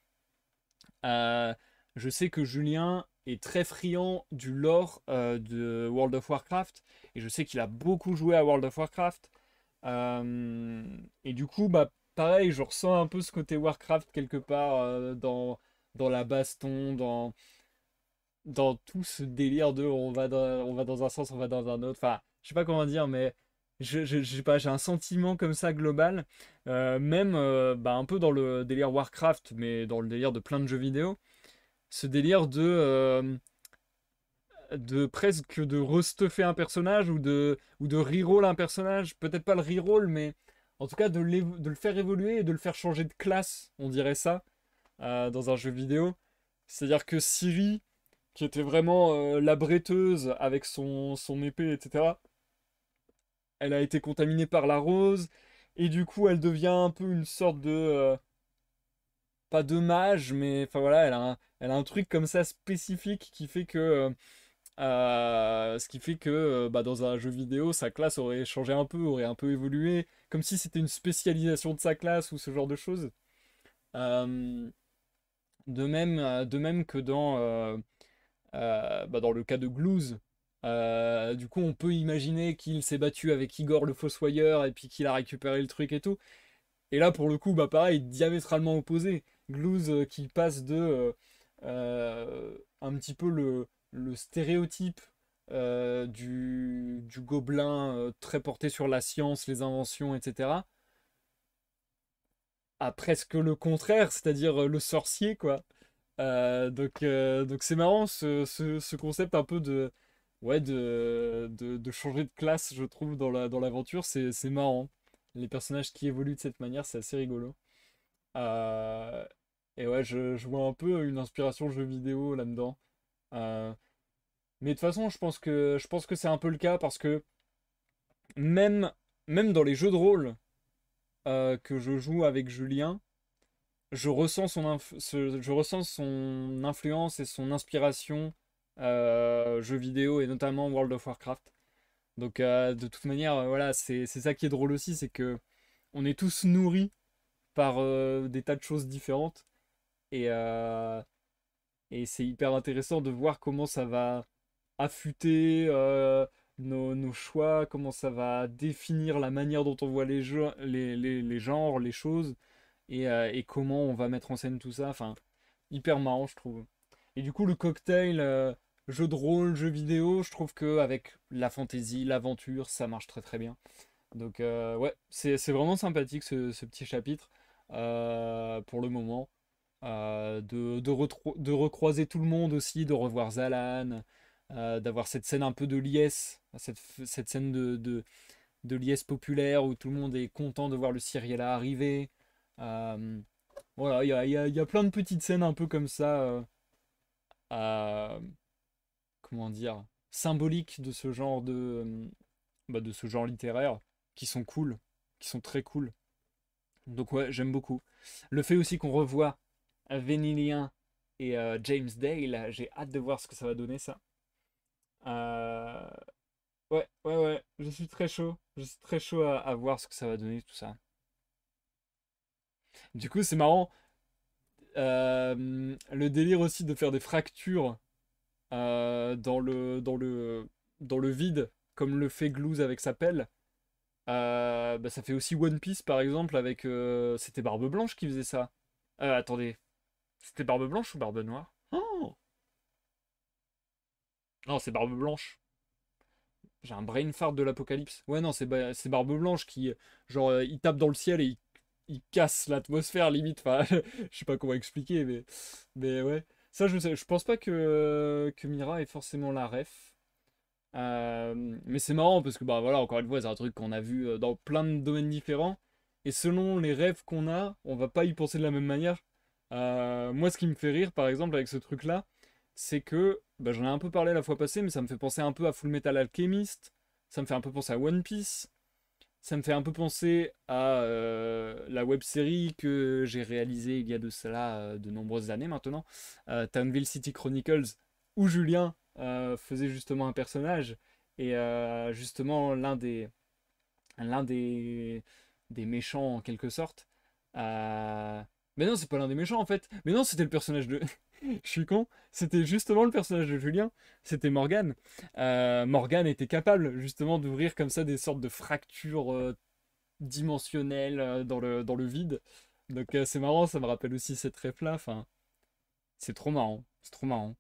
A: Je sais que Julien est très friand du lore de World of Warcraft. Et je sais qu'il a beaucoup joué à World of Warcraft. Et du coup, bah, pareil, je ressens un peu ce côté Warcraft quelque part dans la baston, dans tout ce délire de on va dans un sens, on va dans un autre. Enfin, je sais pas comment dire, mais je sais pas, j'ai un sentiment comme ça global. Même bah, un peu dans le délire Warcraft, mais dans le délire de plein de jeux vidéo. Ce délire de presque de restuffer un personnage ou de reroll un personnage. Peut-être pas le reroll, mais en tout cas de le faire évoluer et de le faire changer de classe, on dirait ça, dans un jeu vidéo. C'est-à-dire que Ciri, qui était vraiment la bretteuse avec son épée, etc., elle a été contaminée par la rose, et du coup elle devient un peu une sorte de... pas de mage, mais enfin voilà, elle a un truc comme ça spécifique qui fait que... ce qui fait que bah, dans un jeu vidéo, sa classe aurait changé un peu, aurait un peu évolué, comme si c'était une spécialisation de sa classe ou ce genre de choses. Euh, de même que bah, dans le cas de Glues, du coup, on peut imaginer qu'il s'est battu avec Igor le Fossoyeur et puis qu'il a récupéré le truc et tout. Et là, pour le coup, bah pareil, diamétralement opposé. Glues qui passe de un petit peu le stéréotype du gobelin très porté sur la science, les inventions, etc., à presque le contraire, c'est-à-dire le sorcier, quoi. Donc c'est marrant ce concept un peu de ouais de changer de classe, je trouve, dans l'aventure. C'est marrant, les personnages qui évoluent de cette manière, c'est assez rigolo. Euh, et ouais, je vois un peu une inspiration jeu vidéo là-dedans. Euh, mais de toute façon, je pense que c'est un peu le cas parce que même même dans les jeux de rôle que je joue avec Julien, je ressens son influence et son inspiration jeux vidéo et notamment World of Warcraft. Donc de toute manière, voilà, c'est ça qui est drôle aussi, c'est que on est tous nourris par des tas de choses différentes et, et c'est hyper intéressant de voir comment ça va affûter nos choix, comment ça va définir la manière dont on voit les genres, les choses et comment on va mettre en scène tout ça. Enfin, hyper marrant, je trouve. Et du coup, le cocktail, jeu de rôle, jeu vidéo, je trouve que avec la fantasy, l'aventure, ça marche très très bien. Donc, ouais, c'est vraiment sympathique ce petit chapitre pour le moment. De recroiser tout le monde aussi, de revoir Zalan, d'avoir cette scène un peu de liesse, cette scène de liesse populaire où tout le monde est content de voir le Cyriella arriver. Euh, voilà, il y a plein de petites scènes un peu comme ça, à- comment dire, symboliques de ce genre bah, de ce genre littéraire, qui sont cool, qui sont très cool. Donc ouais, j'aime beaucoup. Le fait aussi qu'on revoit Vénilien et James Dale, j'ai hâte de voir ce que ça va donner ça. Euh, ouais, je suis très chaud. Je suis très chaud à voir ce que ça va donner tout ça. Du coup, c'est marrant. Le délire aussi de faire des fractures dans le vide, comme le fait Glues avec sa pelle. Bah, ça fait aussi One Piece par exemple avec. C'était Barbe Blanche qui faisait ça. Attendez, c'était Barbe Blanche ou Barbe Noire? Oh non, c'est Barbe Blanche. J'ai un brain fart de l'apocalypse. Ouais, non, c'est Barbe Blanche qui, genre, il tape dans le ciel et il casse l'atmosphère limite. Enfin, je sais pas comment expliquer, mais ouais. Ça, je pense pas que Mira ait forcément la ref. Mais c'est marrant parce que, bah voilà, encore une fois, c'est un truc qu'on a vu dans plein de domaines différents. Et selon les rêves qu'on a, on va pas y penser de la même manière. Moi, ce qui me fait rire, par exemple, avec ce truc-là, c'est que, bah, j'en ai un peu parlé la fois passée, mais ça me fait penser un peu à Full Metal Alchemist, ça me fait un peu penser à One Piece, ça me fait un peu penser à la web série que j'ai réalisée il y a de cela de nombreuses années maintenant, Townville City Chronicles, où Julien faisait justement un personnage, et justement l'un des méchants en quelque sorte. Euh, Mais non, c'est pas l'un des méchants en fait. Mais non, c'était le personnage de. Je suis con. C'était justement le personnage de Julien. C'était Morgane. Morgane était capable justement d'ouvrir comme ça des sortes de fractures dimensionnelles dans le vide. Donc c'est marrant, ça me rappelle aussi cette ref-là. Enfin, c'est trop marrant. C'est trop marrant.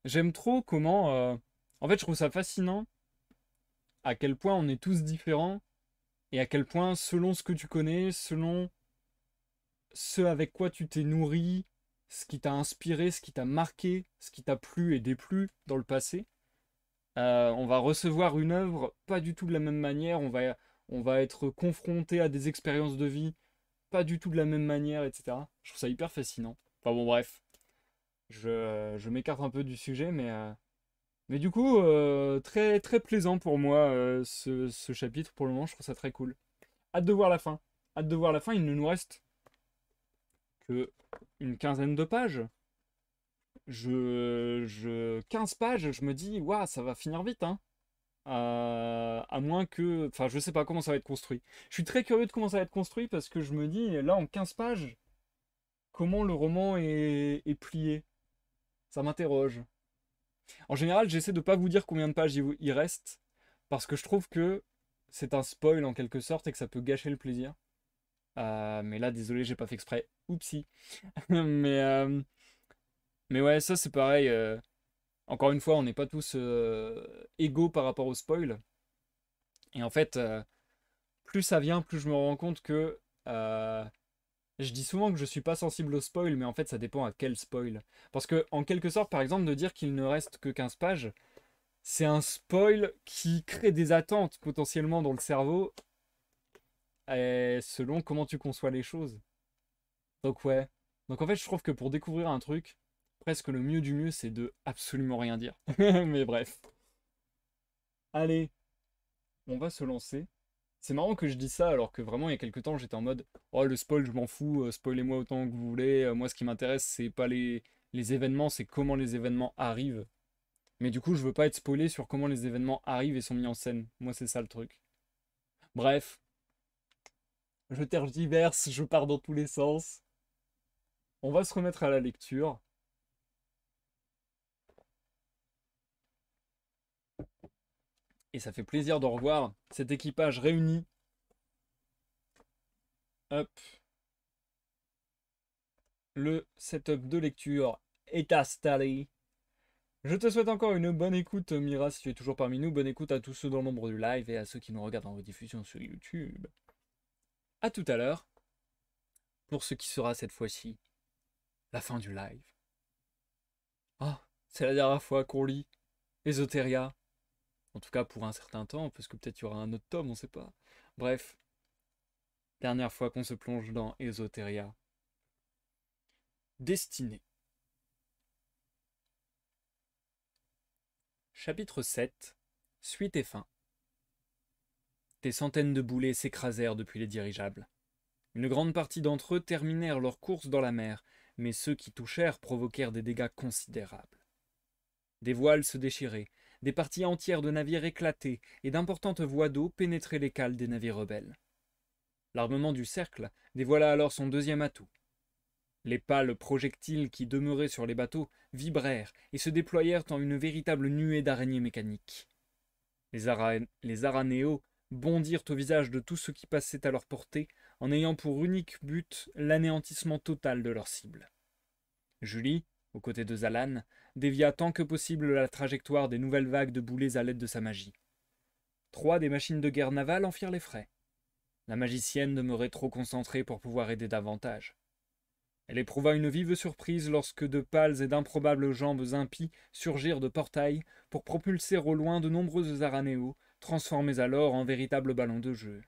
A: J'aime trop comment... En fait, je trouve ça fascinant à quel point on est tous différents et à quel point, selon ce que tu connais, selon ce avec quoi tu t'es nourri, ce qui t'a inspiré, ce qui t'a marqué, ce qui t'a plu et déplu dans le passé, on va recevoir une œuvre pas du tout de la même manière, on va être confronté à des expériences de vie pas du tout de la même manière, etc. Je trouve ça hyper fascinant. Enfin bon, bref, je m'écarte un peu du sujet, mais du coup, très, très plaisant pour moi ce chapitre pour le moment, je trouve ça très cool. Hâte de voir la fin. Hâte de voir la fin, il ne nous reste que une quinzaine de pages. 15 pages, je me dis, waouh, ça va finir vite, hein. À moins que. Enfin, je sais pas comment ça va être construit. Je suis très curieux de comment ça va être construit parce que je me dis, là, en 15 pages, comment le roman est plié. Ça m'interroge. En général, j'essaie de pas vous dire combien de pages il reste parce que je trouve que c'est un spoil en quelque sorte et que ça peut gâcher le plaisir. Mais là, désolé, j'ai pas fait exprès. Oupsie. mais, euh, mais ouais, ça c'est pareil. Encore une fois, on n'est pas tous égaux par rapport au spoil. Et en fait, plus ça vient, plus je me rends compte que je dis souvent que je suis pas sensible au spoil, mais en fait, ça dépend à quel spoil. Parce que, en quelque sorte, par exemple, de dire qu'il ne reste que 15 pages, c'est un spoil qui crée des attentes potentiellement dans le cerveau, selon comment tu conçois les choses. Donc, ouais. Donc, en fait, je trouve que pour découvrir un truc, presque le mieux du mieux, c'est de absolument rien dire. Mais bref. Allez, on va se lancer. C'est marrant que je dise ça alors que vraiment il y a quelques temps j'étais en mode oh le spoil je m'en fous, spoilez-moi autant que vous voulez, moi ce qui m'intéresse c'est pas les événements, c'est comment les événements arrivent. Mais du coup je veux pas être spoilé sur comment les événements arrivent et sont mis en scène. Moi c'est ça le truc. Bref, je tergiverse, je pars dans tous les sens. On va se remettre à la lecture. Et ça fait plaisir de revoir cet équipage réuni. Hop, le setup de lecture est installé. Je te souhaite encore une bonne écoute, Mira, si tu es toujours parmi nous. Bonne écoute à tous ceux dans l'ombre du live et à ceux qui nous regardent en rediffusion sur YouTube. A tout à l'heure, pour ce qui sera cette fois-ci la fin du live. Ah, c'est la dernière fois qu'on lit Esoteria. En tout cas pour un certain temps, parce que peut-être il y aura un autre tome, on sait pas. Bref, dernière fois qu'on se plonge dans Esoteria. Destinée. Chapitre 7. Suite et fin. Des centaines de boulets s'écrasèrent depuis les dirigeables. Une grande partie d'entre eux terminèrent leur course dans la mer, mais ceux qui touchèrent provoquèrent des dégâts considérables. Des voiles se déchiraient, des parties entières de navires éclataient, et d'importantes voies d'eau pénétraient les cales des navires rebelles. L'armement du cercle dévoila alors son deuxième atout. Les pâles projectiles qui demeuraient sur les bateaux vibrèrent et se déployèrent en une véritable nuée d'araignées mécaniques. Les aranéos bondirent au visage de tous ceux qui passaient à leur portée, en ayant pour unique but l'anéantissement total de leur cible. Julie, aux côtés de Zalan, dévia tant que possible la trajectoire des nouvelles vagues de boulets à l'aide de sa magie. 3 des machines de guerre navales en firent les frais. La magicienne demeurait trop concentrée pour pouvoir aider davantage. Elle éprouva une vive surprise lorsque de pâles et d'improbables jambes impies surgirent de portails pour propulser au loin de nombreuses aranéos, transformés alors en véritables ballons de jeu.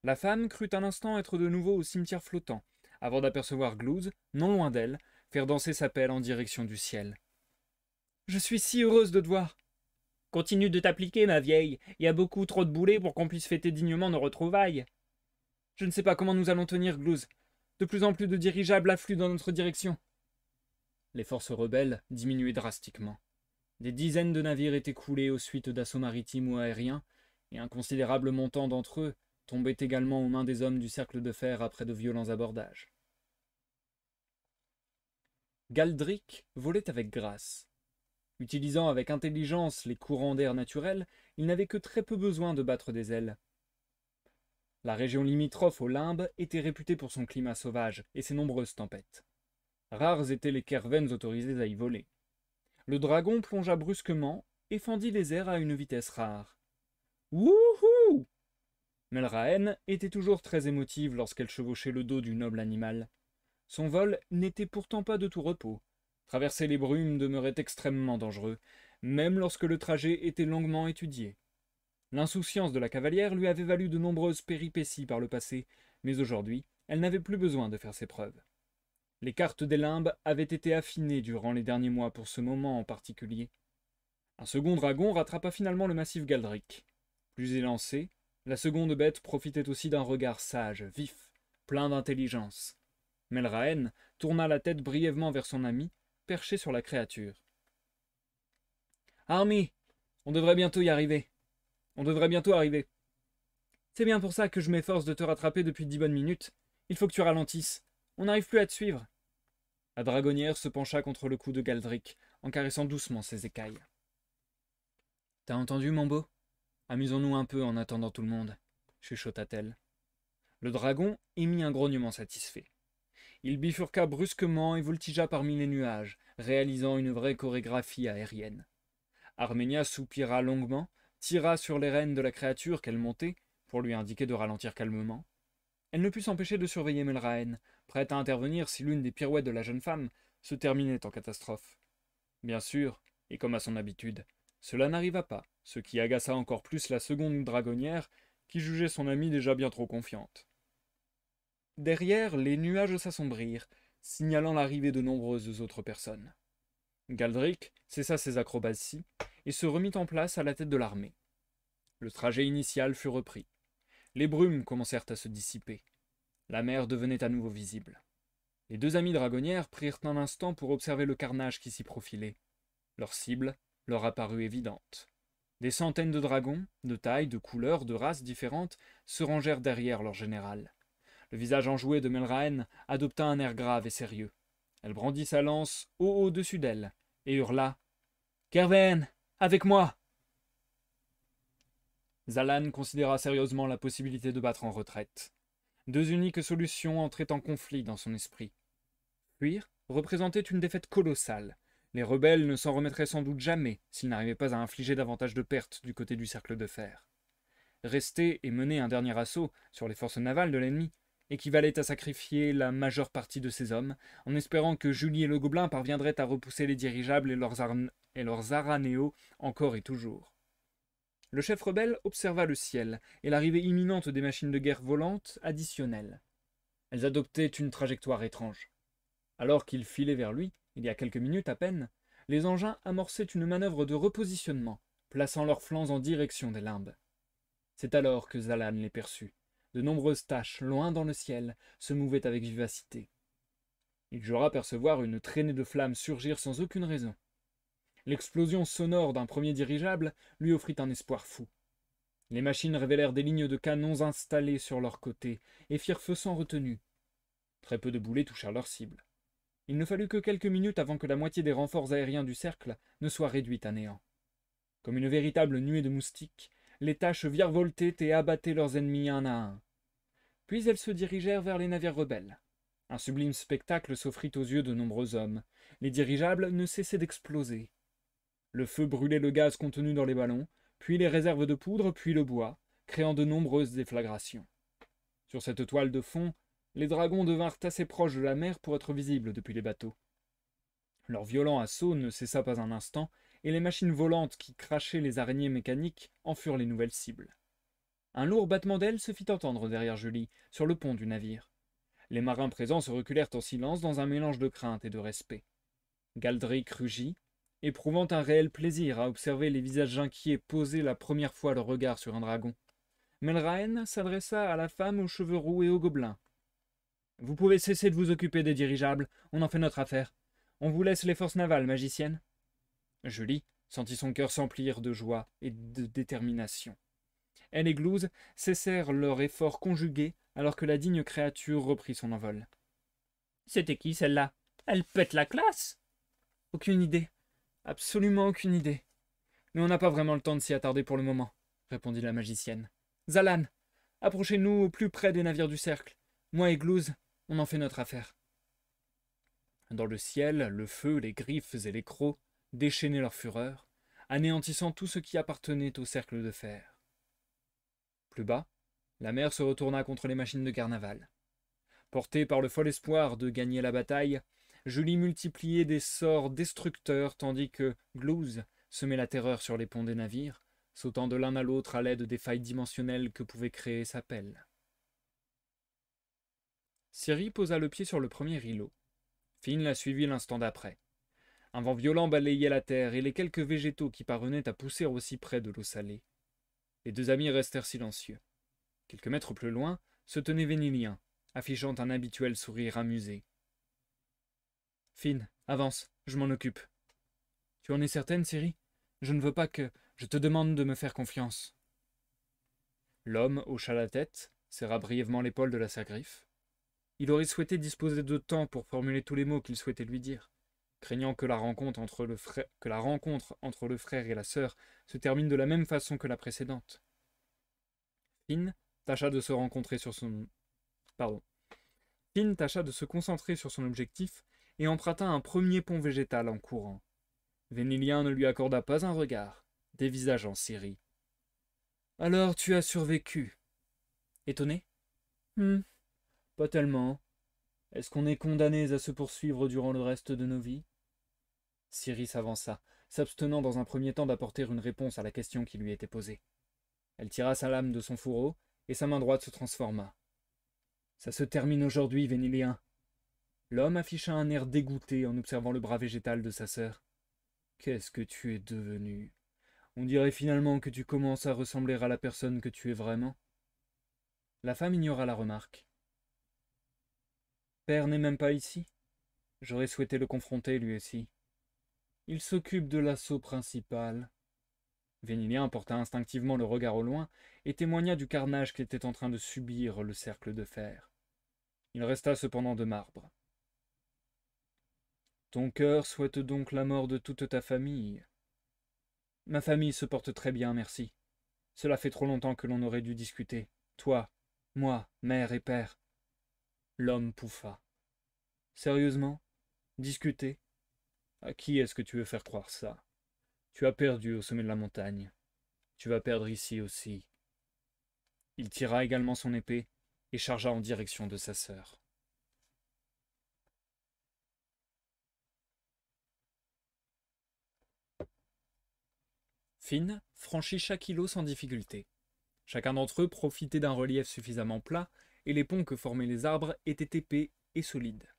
A: La femme crut un instant être de nouveau au cimetière flottant, avant d'apercevoir Glouze, non loin d'elle, faire danser sa pelle en direction du ciel. « Je suis si heureuse de te voir !»« Continue de t'appliquer, ma vieille. Il y a beaucoup trop de boulets pour qu'on puisse fêter dignement nos retrouvailles. »« Je ne sais pas comment nous allons tenir, Glouze. De plus en plus de dirigeables affluent dans notre direction. » Les forces rebelles diminuaient drastiquement. Des dizaines de navires étaient coulés aux suites d'assauts maritimes ou aériens, et un considérable montant d'entre eux tombait également aux mains des hommes du cercle de fer après de violents abordages. Galdric volait avec grâce. Utilisant avec intelligence les courants d'air naturels, il n'avait que très peu besoin de battre des ailes. La région limitrophe au limbe était réputée pour son climat sauvage et ses nombreuses tempêtes. Rares étaient les kervens autorisés à y voler. Le dragon plongea brusquement et fendit les airs à une vitesse rare. Wouhou! Melraen était toujours très émotive lorsqu'elle chevauchait le dos du noble animal. Son vol n'était pourtant pas de tout repos. Traverser les brumes demeurait extrêmement dangereux, même lorsque le trajet était longuement étudié. L'insouciance de la cavalière lui avait valu de nombreuses péripéties par le passé, mais aujourd'hui, elle n'avait plus besoin de faire ses preuves. Les cartes des limbes avaient été affinées durant les derniers mois pour ce moment en particulier. Un second dragon rattrapa finalement le massif Galdric. Plus élancé, la seconde bête profitait aussi d'un regard sage, vif, plein d'intelligence. Melraen tourna la tête brièvement vers son ami, perché sur la créature. « Army, on devrait bientôt y arriver. On devrait bientôt arriver. C'est bien pour ça que je m'efforce de te rattraper depuis 10 bonnes minutes. Il faut que tu ralentisses. On n'arrive plus à te suivre. » La dragonnière se pencha contre le cou de Galdric, en caressant doucement ses écailles. « T'as entendu, mon beau ? Amusons-nous un peu en attendant tout le monde, » chuchota-t-elle. Le dragon émit un grognement satisfait. Il bifurqua brusquement et voltigea parmi les nuages, réalisant une vraie chorégraphie aérienne. Armenia soupira longuement, tira sur les rênes de la créature qu'elle montait, pour lui indiquer de ralentir calmement. Elle ne put s'empêcher de surveiller Melraen, prête à intervenir si l'une des pirouettes de la jeune femme se terminait en catastrophe. Bien sûr, et comme à son habitude, cela n'arriva pas, ce qui agaça encore plus la seconde dragonnière, qui jugeait son amie déjà bien trop confiante. Derrière, les nuages s'assombrirent, signalant l'arrivée de nombreuses autres personnes. Galdric cessa ses acrobaties et se remit en place à la tête de l'armée. Le trajet initial fut repris. Les brumes commencèrent à se dissiper. La mer devenait à nouveau visible. Les deux amies dragonnières prirent un instant pour observer le carnage qui s'y profilait. Leur cible leur apparut évidente. Des centaines de dragons, de tailles, de couleurs, de races différentes, se rangèrent derrière leur général. Le visage enjoué de Melraen adopta un air grave et sérieux. Elle brandit sa lance au-dessus d'elle et hurla « Kerven, avec moi !» Zalan considéra sérieusement la possibilité de battre en retraite. Deux uniques solutions entraient en conflit dans son esprit. Fuir représentait une défaite colossale. Les rebelles ne s'en remettraient sans doute jamais s'ils n'arrivaient pas à infliger davantage de pertes du côté du cercle de fer. Rester et mener un dernier assaut sur les forces navales de l'ennemi équivalait à sacrifier la majeure partie de ses hommes, en espérant que Julie et le gobelin parviendraient à repousser les dirigeables et leurs aranéos encore et toujours. Le chef rebelle observa le ciel et l'arrivée imminente des machines de guerre volantes additionnelles. Elles adoptaient une trajectoire étrange. Alors qu'il filait vers lui, il y a quelques minutes à peine, les engins amorçaient une manœuvre de repositionnement, plaçant leurs flancs en direction des limbes. C'est alors que Zalan les perçut. De nombreuses taches, loin dans le ciel, se mouvaient avec vivacité. Il jura percevoir une traînée de flammes surgir sans aucune raison. L'explosion sonore d'un premier dirigeable lui offrit un espoir fou. Les machines révélèrent des lignes de canons installées sur leurs côtés et firent feu sans retenue. Très peu de boulets touchèrent leur cible. Il ne fallut que quelques minutes avant que la moitié des renforts aériens du cercle ne soit réduite à néant. Comme une véritable nuée de moustiques, les taches virevoltaient et abattaient leurs ennemis un à un. Puis elles se dirigèrent vers les navires rebelles. Un sublime spectacle s'offrit aux yeux de nombreux hommes. Les dirigeables ne cessaient d'exploser. Le feu brûlait le gaz contenu dans les ballons, puis les réserves de poudre, puis le bois, créant de nombreuses déflagrations. Sur cette toile de fond, les dragons devinrent assez proches de la mer pour être visibles depuis les bateaux. Leur violent assaut ne cessa pas un instant, et les machines volantes qui crachaient les araignées mécaniques en furent les nouvelles cibles. Un lourd battement d'ailes se fit entendre derrière Julie, sur le pont du navire. Les marins présents se reculèrent en silence dans un mélange de crainte et de respect. Galdric rugit, éprouvant un réel plaisir à observer les visages inquiets poser la première fois leur regard sur un dragon. Melraen s'adressa à la femme aux cheveux roux et au gobelin. « Vous pouvez cesser de vous occuper des dirigeables, on en fait notre affaire. On vous laisse les forces navales, magicienne. » Julie sentit son cœur s'emplir de joie et de détermination. Elle et Glouze cessèrent leur effort conjugué alors que la digne créature reprit son envol. « C'était qui, celle-là » Elle pète la classe? Aucune idée. Absolument aucune idée. Mais on n'a pas vraiment le temps de s'y attarder pour le moment, répondit la magicienne. Zalan, approchez-nous au plus près des navires du cercle. Moi et Glouze, on en fait notre affaire. Dans le ciel, le feu, les griffes et les crocs déchaînaient leur fureur, anéantissant tout ce qui appartenait au cercle de fer. Plus bas, la mer se retourna contre les machines de carnaval. Portée par le fol espoir de gagner la bataille, Julie multipliait des sorts destructeurs tandis que Glouze semait la terreur sur les ponts des navires, sautant de l'un à l'autre à l'aide des failles dimensionnelles que pouvait créer sa pelle. Ciri posa le pied sur le premier îlot. Finn la suivit l'instant d'après. Un vent violent balayait la terre et les quelques végétaux qui parvenaient à pousser aussi près de l'eau salée. Les deux amis restèrent silencieux. Quelques mètres plus loin se tenait Vénilien, affichant un habituel sourire amusé. « Finn, avance, je m'en occupe. »« Tu en es certaine, Ciri? Je ne veux pas que... Je te demande de me faire confiance. » L'homme hocha la tête, serra brièvement l'épaule de la Sagriffe. Il aurait souhaité disposer de temps pour formuler tous les mots qu'il souhaitait lui dire, craignant que la rencontre entre le frère et la sœur se termine de la même façon que la précédente. Finn tâcha de se concentrer sur son objectif et emprunta un premier pont végétal en courant. Vénilien ne lui accorda pas un regard, dévisageant Ciri. « Alors tu as survécu. » Étonné ? Pas tellement. Est-ce qu'on est condamnés à se poursuivre durant le reste de nos vies? Ciri s'avança, s'abstenant dans un premier temps d'apporter une réponse à la question qui lui était posée. Elle tira sa lame de son fourreau, et sa main droite se transforma. « Ça se termine aujourd'hui, Vénilien. » L'homme afficha un air dégoûté en observant le bras végétal de sa sœur. « Qu'est-ce que tu es devenu? On dirait finalement que tu commences à ressembler à la personne que tu es vraiment. » La femme ignora la remarque. « Père n'est même pas ici. J'aurais souhaité le confronter, lui aussi. Il s'occupe de l'assaut principal. » Vénilien porta instinctivement le regard au loin et témoigna du carnage qu'était en train de subir le cercle de fer. Il resta cependant de marbre. « Ton cœur souhaite donc la mort de toute ta famille. »« Ma famille se porte très bien, merci. Cela fait trop longtemps que l'on aurait dû discuter. Toi, moi, mère et père. » L'homme pouffa. « Sérieusement? Discuter? À qui est-ce que tu veux faire croire ça? Tu as perdu au sommet de la montagne. Tu vas perdre ici aussi. » Il tira également son épée et chargea en direction de sa sœur. Finn franchit chaque îlot sans difficulté. Chacun d'entre eux profitait d'un relief suffisamment plat, et les ponts que formaient les arbres étaient épais et solides.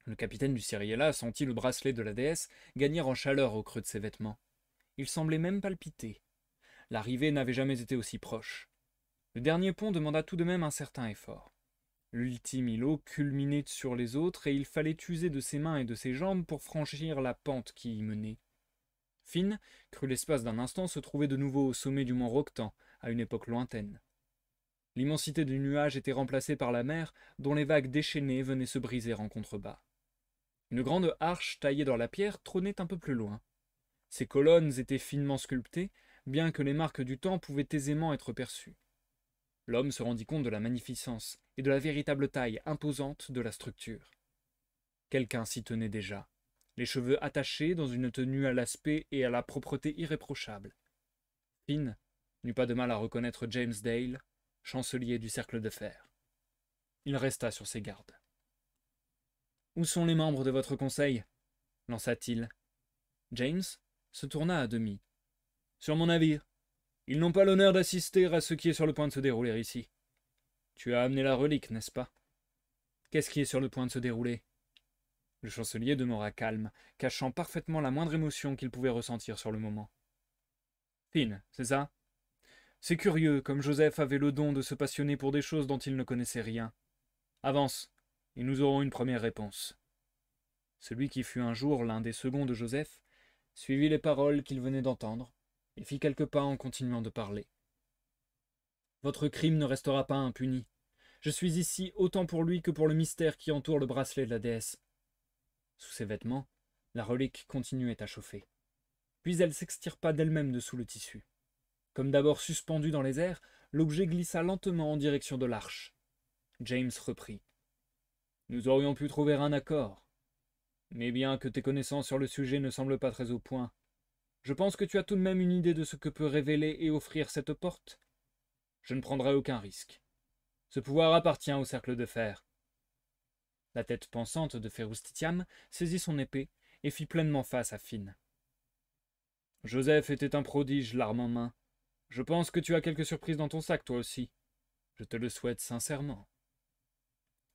A: Le capitaine du Cyriella sentit le bracelet de la déesse gagner en chaleur au creux de ses vêtements. Il semblait même palpiter. L'arrivée n'avait jamais été aussi proche. Le dernier pont demanda tout de même un certain effort. L'ultime îlot culminait sur les autres et il fallait user de ses mains et de ses jambes pour franchir la pente qui y menait. Finn crut l'espace d'un instant se trouver de nouveau au sommet du mont Roctan, à une époque lointaine. L'immensité du nuage était remplacée par la mer, dont les vagues déchaînées venaient se briser en contrebas. Une grande arche taillée dans la pierre trônait un peu plus loin. Ses colonnes étaient finement sculptées, bien que les marques du temps pouvaient aisément être perçues. L'homme se rendit compte de la magnificence et de la véritable taille imposante de la structure. Quelqu'un s'y tenait déjà, les cheveux attachés dans une tenue à l'aspect et à la propreté irréprochables. Finn n'eut pas de mal à reconnaître James Dale, chancelier du cercle de fer. Il resta sur ses gardes. « Où sont les membres de votre conseil » lança-t-il. James se tourna à demi. « Sur mon navire. Ils n'ont pas l'honneur d'assister à ce qui est sur le point de se dérouler ici. Tu as amené la relique, n'est-ce pas? Qu'est-ce qui est sur le point de se dérouler ?» Le chancelier demeura calme, cachant parfaitement la moindre émotion qu'il pouvait ressentir sur le moment. « Finn, c'est ça? C'est curieux, comme Joseph avait le don de se passionner pour des choses dont il ne connaissait rien. Avance, et nous aurons une première réponse. » Celui qui fut un jour l'un des seconds de Joseph suivit les paroles qu'il venait d'entendre et fit quelques pas en continuant de parler. « Votre crime ne restera pas impuni. Je suis ici autant pour lui que pour le mystère qui entoure le bracelet de la déesse. Sous ses vêtements, la relique continuait à chauffer. Puis elle s'extirpa d'elle-même dessous le tissu. Comme d'abord suspendu dans les airs, l'objet glissa lentement en direction de l'arche. James reprit. Nous aurions pu trouver un accord. Mais bien que tes connaissances sur le sujet ne semblent pas très au point, je pense que tu as tout de même une idée de ce que peut révéler et offrir cette porte. Je ne prendrai aucun risque. Ce pouvoir appartient au cercle de fer. La tête pensante de Ferustitiam saisit son épée et fit pleinement face à Finn. Joseph était un prodige, l'arme en main. Je pense que tu as quelques surprises dans ton sac, toi aussi. Je te le souhaite sincèrement.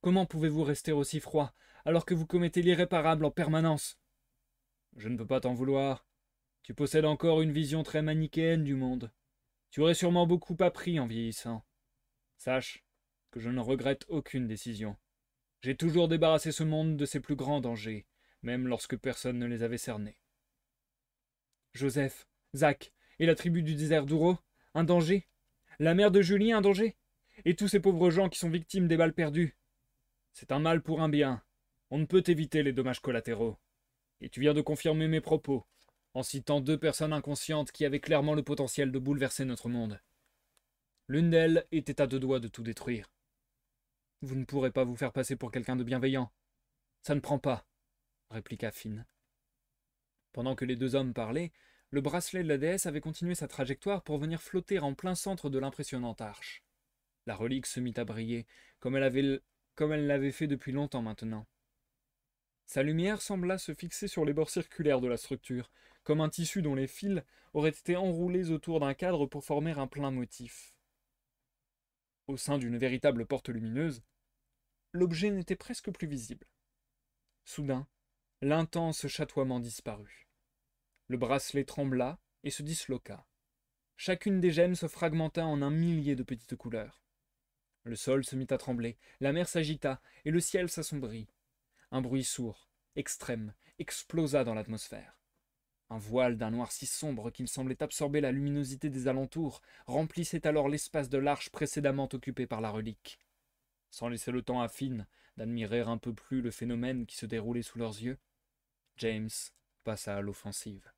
A: Comment pouvez-vous rester aussi froid, alors que vous commettez l'irréparable en permanence? Je ne peux pas t'en vouloir. Tu possèdes encore une vision très manichéenne du monde. Tu aurais sûrement beaucoup appris en vieillissant. Sache que je ne regrette aucune décision. J'ai toujours débarrassé ce monde de ses plus grands dangers, même lorsque personne ne les avait cernés. Joseph, Zach et la tribu du désert d'Ouro, un danger. La mère de Julie, un danger. Et tous ces pauvres gens qui sont victimes des balles perdues. C'est un mal pour un bien. On ne peut éviter les dommages collatéraux. Et tu viens de confirmer mes propos, en citant 2 personnes inconscientes qui avaient clairement le potentiel de bouleverser notre monde. L'une d'elles était à 2 doigts de tout détruire. Vous ne pourrez pas vous faire passer pour quelqu'un de bienveillant. Ça ne prend pas, répliqua Finn. Pendant que les 2 hommes parlaient, le bracelet de la déesse avait continué sa trajectoire pour venir flotter en plein centre de l'impressionnante arche. La relique se mit à briller, comme elle l'avait fait depuis longtemps maintenant. Sa lumière sembla se fixer sur les bords circulaires de la structure, comme un tissu dont les fils auraient été enroulés autour d'un cadre pour former un plein motif. Au sein d'une véritable porte lumineuse, l'objet n'était presque plus visible. Soudain, l'intense chatoiement disparut. Le bracelet trembla et se disloqua. Chacune des gemmes se fragmenta en un millier de petites couleurs. Le sol se mit à trembler, la mer s'agita et le ciel s'assombrit. Un bruit sourd, extrême, explosa dans l'atmosphère. Un voile d'un noir si sombre qu'il semblait absorber la luminosité des alentours remplissait alors l'espace de l'arche précédemment occupé par la relique. Sans laisser le temps à Finn d'admirer un peu plus le phénomène qui se déroulait sous leurs yeux, James passa à l'offensive.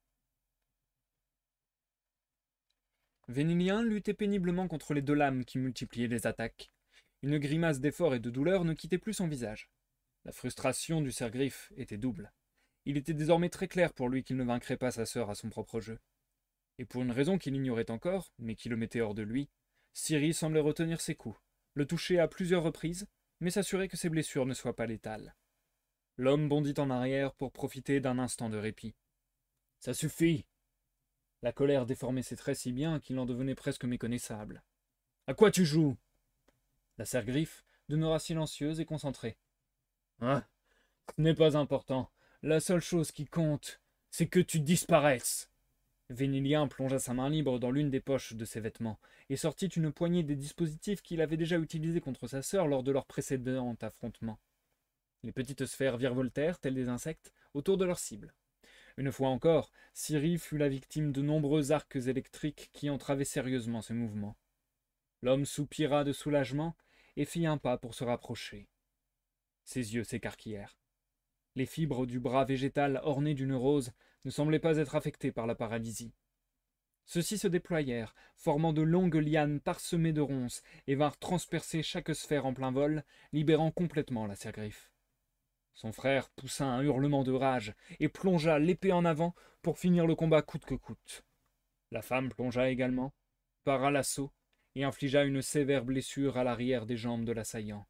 A: Vénilien luttait péniblement contre les 2 lames qui multipliaient les attaques. Une grimace d'effort et de douleur ne quittait plus son visage. La frustration du cerf-griffe était double. Il était désormais très clair pour lui qu'il ne vaincrait pas sa sœur à son propre jeu. Et pour une raison qu'il ignorait encore, mais qui le mettait hors de lui, Ciri semblait retenir ses coups, le toucher à plusieurs reprises, mais s'assurer que ses blessures ne soient pas létales. L'homme bondit en arrière pour profiter d'un instant de répit. « Ça suffit !» La colère déformait ses traits si bien qu'il en devenait presque méconnaissable. « À quoi tu joues ?» La cerf-griffe demeura silencieuse et concentrée. « Ah, ce n'est pas important. La seule chose qui compte, c'est que tu disparaisses. » Vénilien plongea sa main libre dans l'une des poches de ses vêtements et sortit une poignée des dispositifs qu'il avait déjà utilisés contre sa sœur lors de leur précédent affrontement. Les petites sphères virevoltèrent, telles des insectes, autour de leur cible. Une fois encore, Ciri fut la victime de nombreux arcs électriques qui entravaient sérieusement ses mouvements. L'homme soupira de soulagement et fit un pas pour se rapprocher. Ses yeux s'écarquillèrent. Les fibres du bras végétal orné d'une rose ne semblaient pas être affectées par la paralysie. Ceux-ci se déployèrent, formant de longues lianes parsemées de ronces, et vinrent transpercer chaque sphère en plein vol, libérant complètement la cerf-griffe. Son frère poussa un hurlement de rage et plongea l'épée en avant pour finir le combat coûte que coûte. La femme plongea également, para l'assaut et infligea une sévère blessure à l'arrière des jambes de l'assaillant.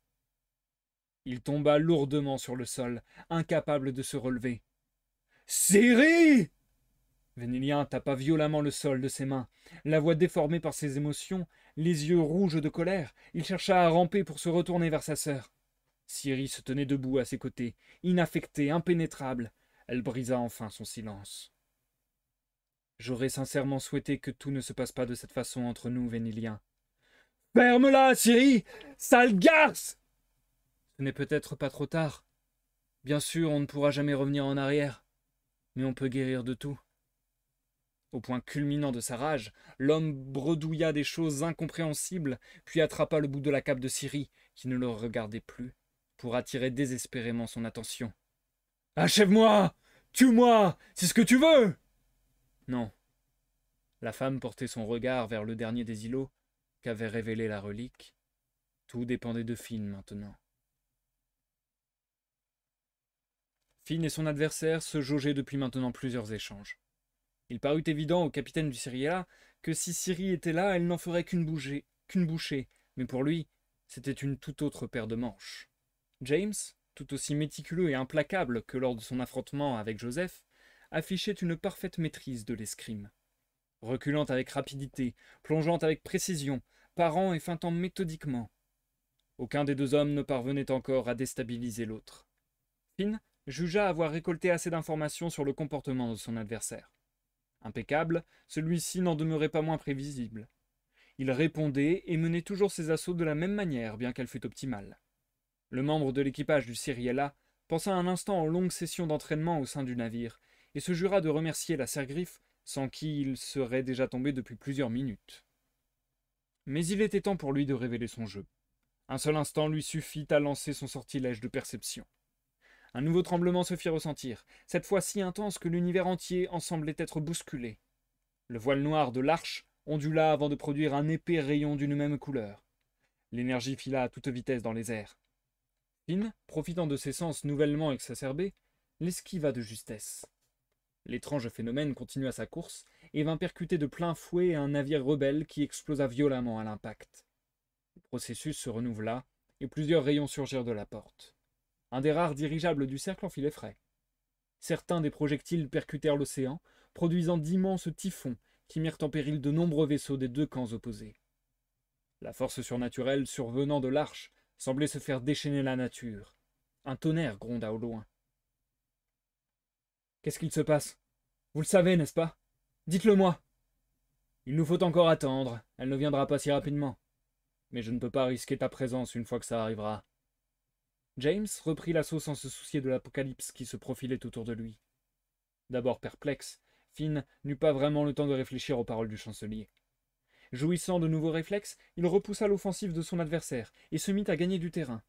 A: Il tomba lourdement sur le sol, incapable de se relever. « Ciri !» Vénilien tapa violemment le sol de ses mains. La voix déformée par ses émotions, les yeux rouges de colère, il chercha à ramper pour se retourner vers sa sœur. Ciri se tenait debout à ses côtés, inaffectée, impénétrable. Elle brisa enfin son silence. « J'aurais sincèrement souhaité que tout ne se passe pas de cette façon entre nous, Vénilien. »« Ferme-la, Ciri, sale garce !» Ce n'est peut-être pas trop tard. Bien sûr, on ne pourra jamais revenir en arrière, mais on peut guérir de tout. Au point culminant de sa rage, l'homme bredouilla des choses incompréhensibles, puis attrapa le bout de la cape de Ciri, qui ne le regardait plus, pour attirer désespérément son attention. Achève-moi! Tue-moi! C'est ce que tu veux! Non. La femme portait son regard vers le dernier des îlots qu'avait révélé la relique. Tout dépendait de Finn maintenant. Finn et son adversaire se jaugeaient depuis maintenant plusieurs échanges. Il parut évident au capitaine du Cyriella que si Ciri était là, elle n'en ferait qu'une bouchée, mais pour lui, c'était une toute autre paire de manches. James, tout aussi méticuleux et implacable que lors de son affrontement avec Joseph, affichait une parfaite maîtrise de l'escrime. Reculant avec rapidité, plongeant avec précision, parant et feintant méthodiquement. Aucun des deux hommes ne parvenait encore à déstabiliser l'autre. Finn jugea avoir récolté assez d'informations sur le comportement de son adversaire. Impeccable, celui-ci n'en demeurait pas moins prévisible. Il répondait et menait toujours ses assauts de la même manière, bien qu'elle fût optimale. Le membre de l'équipage du Cyriella pensa un instant aux longues sessions d'entraînement au sein du navire, et se jura de remercier la Sergriffe, sans qui il serait déjà tombé depuis plusieurs minutes. Mais il était temps pour lui de révéler son jeu. Un seul instant lui suffit à lancer son sortilège de perception. Un nouveau tremblement se fit ressentir, cette fois si intense que l'univers entier en semblait être bousculé. Le voile noir de l'arche ondula avant de produire un épais rayon d'une même couleur. L'énergie fila à toute vitesse dans les airs. Finn, profitant de ses sens nouvellement exacerbés, l'esquiva de justesse. L'étrange phénomène continua sa course et vint percuter de plein fouet un navire rebelle qui explosa violemment à l'impact. Le processus se renouvela et plusieurs rayons surgirent de la porte. Un des rares dirigeables du cercle en fit les frais. Certains des projectiles percutèrent l'océan, produisant d'immenses typhons qui mirent en péril de nombreux vaisseaux des deux camps opposés. La force surnaturelle survenant de l'arche semblait se faire déchaîner la nature. Un tonnerre gronda au loin. « Qu'est-ce qu'il se passe? Vous le savez, n'est-ce pas? Dites-le-moi. Il nous faut encore attendre, elle ne viendra pas si rapidement. Mais je ne peux pas risquer ta présence une fois que ça arrivera. » James reprit l'assaut sans se soucier de l'apocalypse qui se profilait autour de lui. D'abord perplexe, Finn n'eut pas vraiment le temps de réfléchir aux paroles du chancelier. Jouissant de nouveaux réflexes, il repoussa l'offensive de son adversaire et se mit à gagner du terrain.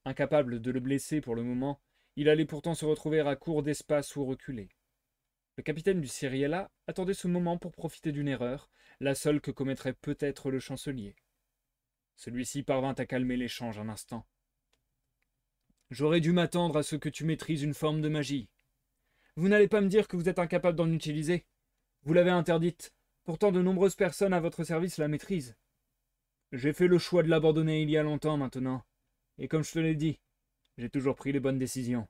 A: Incapable de le blesser pour le moment, il allait pourtant se retrouver à court d'espace où reculer. Le capitaine du Cyriella attendait ce moment pour profiter d'une erreur, la seule que commettrait peut-être le chancelier. Celui-ci parvint à calmer l'échange un instant. « J'aurais dû m'attendre à ce que tu maîtrises une forme de magie. Vous n'allez pas me dire que vous êtes incapable d'en utiliser. Vous l'avez interdite. Pourtant de nombreuses personnes à votre service la maîtrisent. J'ai fait le choix de l'abandonner il y a longtemps maintenant. Et comme je te l'ai dit, j'ai toujours pris les bonnes décisions. »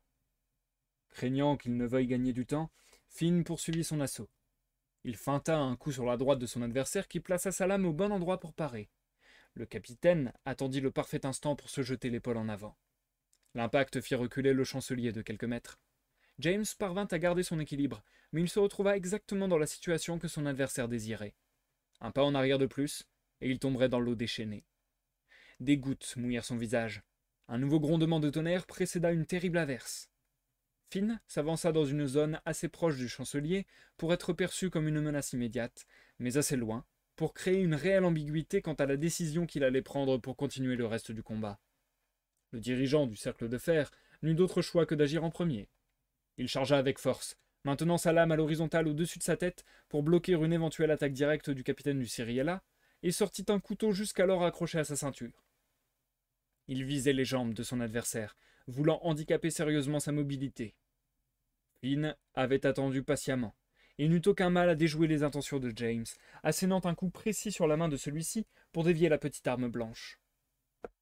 A: Craignant qu'il ne veuille gagner du temps, Finn poursuivit son assaut. Il feinta un coup sur la droite de son adversaire qui plaça sa lame au bon endroit pour parer. Le capitaine attendit le parfait instant pour se jeter l'épaule en avant. L'impact fit reculer le chancelier de quelques mètres. James parvint à garder son équilibre, mais il se retrouva exactement dans la situation que son adversaire désirait. Un pas en arrière de plus, et il tomberait dans l'eau déchaînée. Des gouttes mouillèrent son visage. Un nouveau grondement de tonnerre précéda une terrible averse. Finn s'avança dans une zone assez proche du chancelier pour être perçu comme une menace immédiate, mais assez loin, pour créer une réelle ambiguïté quant à la décision qu'il allait prendre pour continuer le reste du combat. Le dirigeant du cercle de fer n'eut d'autre choix que d'agir en premier. Il chargea avec force, maintenant sa lame à l'horizontale au-dessus de sa tête pour bloquer une éventuelle attaque directe du capitaine du Cyriella, et sortit un couteau jusqu'alors accroché à sa ceinture. Il visait les jambes de son adversaire, voulant handicaper sérieusement sa mobilité. Finn avait attendu patiemment, et n'eut aucun mal à déjouer les intentions de James, assénant un coup précis sur la main de celui-ci pour dévier la petite arme blanche.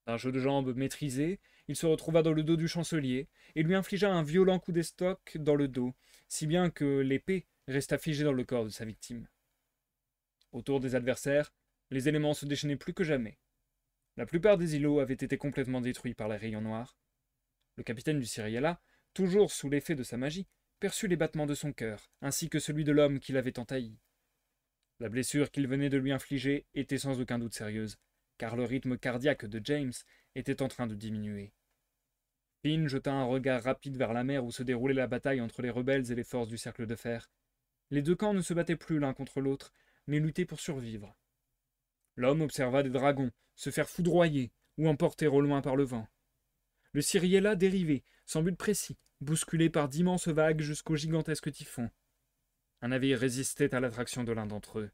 A: D'un jeu de jambes maîtrisé, il se retrouva dans le dos du chancelier et lui infligea un violent coup d'estoc dans le dos, si bien que l'épée resta figée dans le corps de sa victime. Autour des adversaires, les éléments se déchaînaient plus que jamais. La plupart des îlots avaient été complètement détruits par les rayons noirs. Le capitaine du Cyriella, toujours sous l'effet de sa magie, perçut les battements de son cœur, ainsi que celui de l'homme qui l'avait entailli. La blessure qu'il venait de lui infliger était sans aucun doute sérieuse, car le rythme cardiaque de James était en train de diminuer. Finn jeta un regard rapide vers la mer où se déroulait la bataille entre les rebelles et les forces du cercle de fer. Les deux camps ne se battaient plus l'un contre l'autre, mais luttaient pour survivre. L'homme observa des dragons se faire foudroyer ou emporter au loin par le vent. Le Cyriella dérivait, sans but précis, bousculé par d'immenses vagues jusqu'au gigantesque typhon. Un navire résistait à l'attraction de l'un d'entre eux.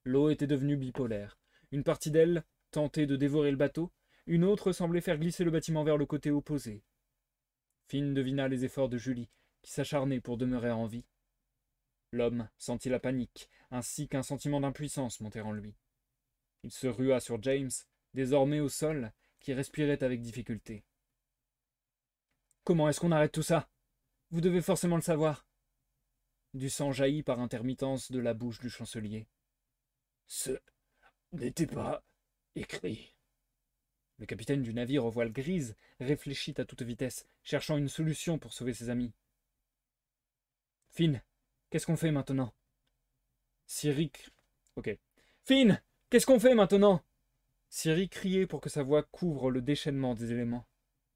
A: L'eau était devenue bipolaire. Une partie d'elle tentait de dévorer le bateau, une autre semblait faire glisser le bâtiment vers le côté opposé. Finn devina les efforts de Julie, qui s'acharnait pour demeurer en vie. L'homme sentit la panique, ainsi qu'un sentiment d'impuissance monter en lui. Il se rua sur James, désormais au sol, qui respirait avec difficulté. « Comment est-ce qu'on arrête tout ça? Vous devez forcément le savoir. » Du sang jaillit par intermittence de la bouche du chancelier. « Ce n'était pas écrit. » Le capitaine du navire aux voiles grises réfléchit à toute vitesse, cherchant une solution pour sauver ses amis. « Finn, qu'est-ce qu'on fait maintenant? » Ok. « Finn, qu'est-ce qu'on fait maintenant? » Ciri criait pour que sa voix couvre le déchaînement des éléments.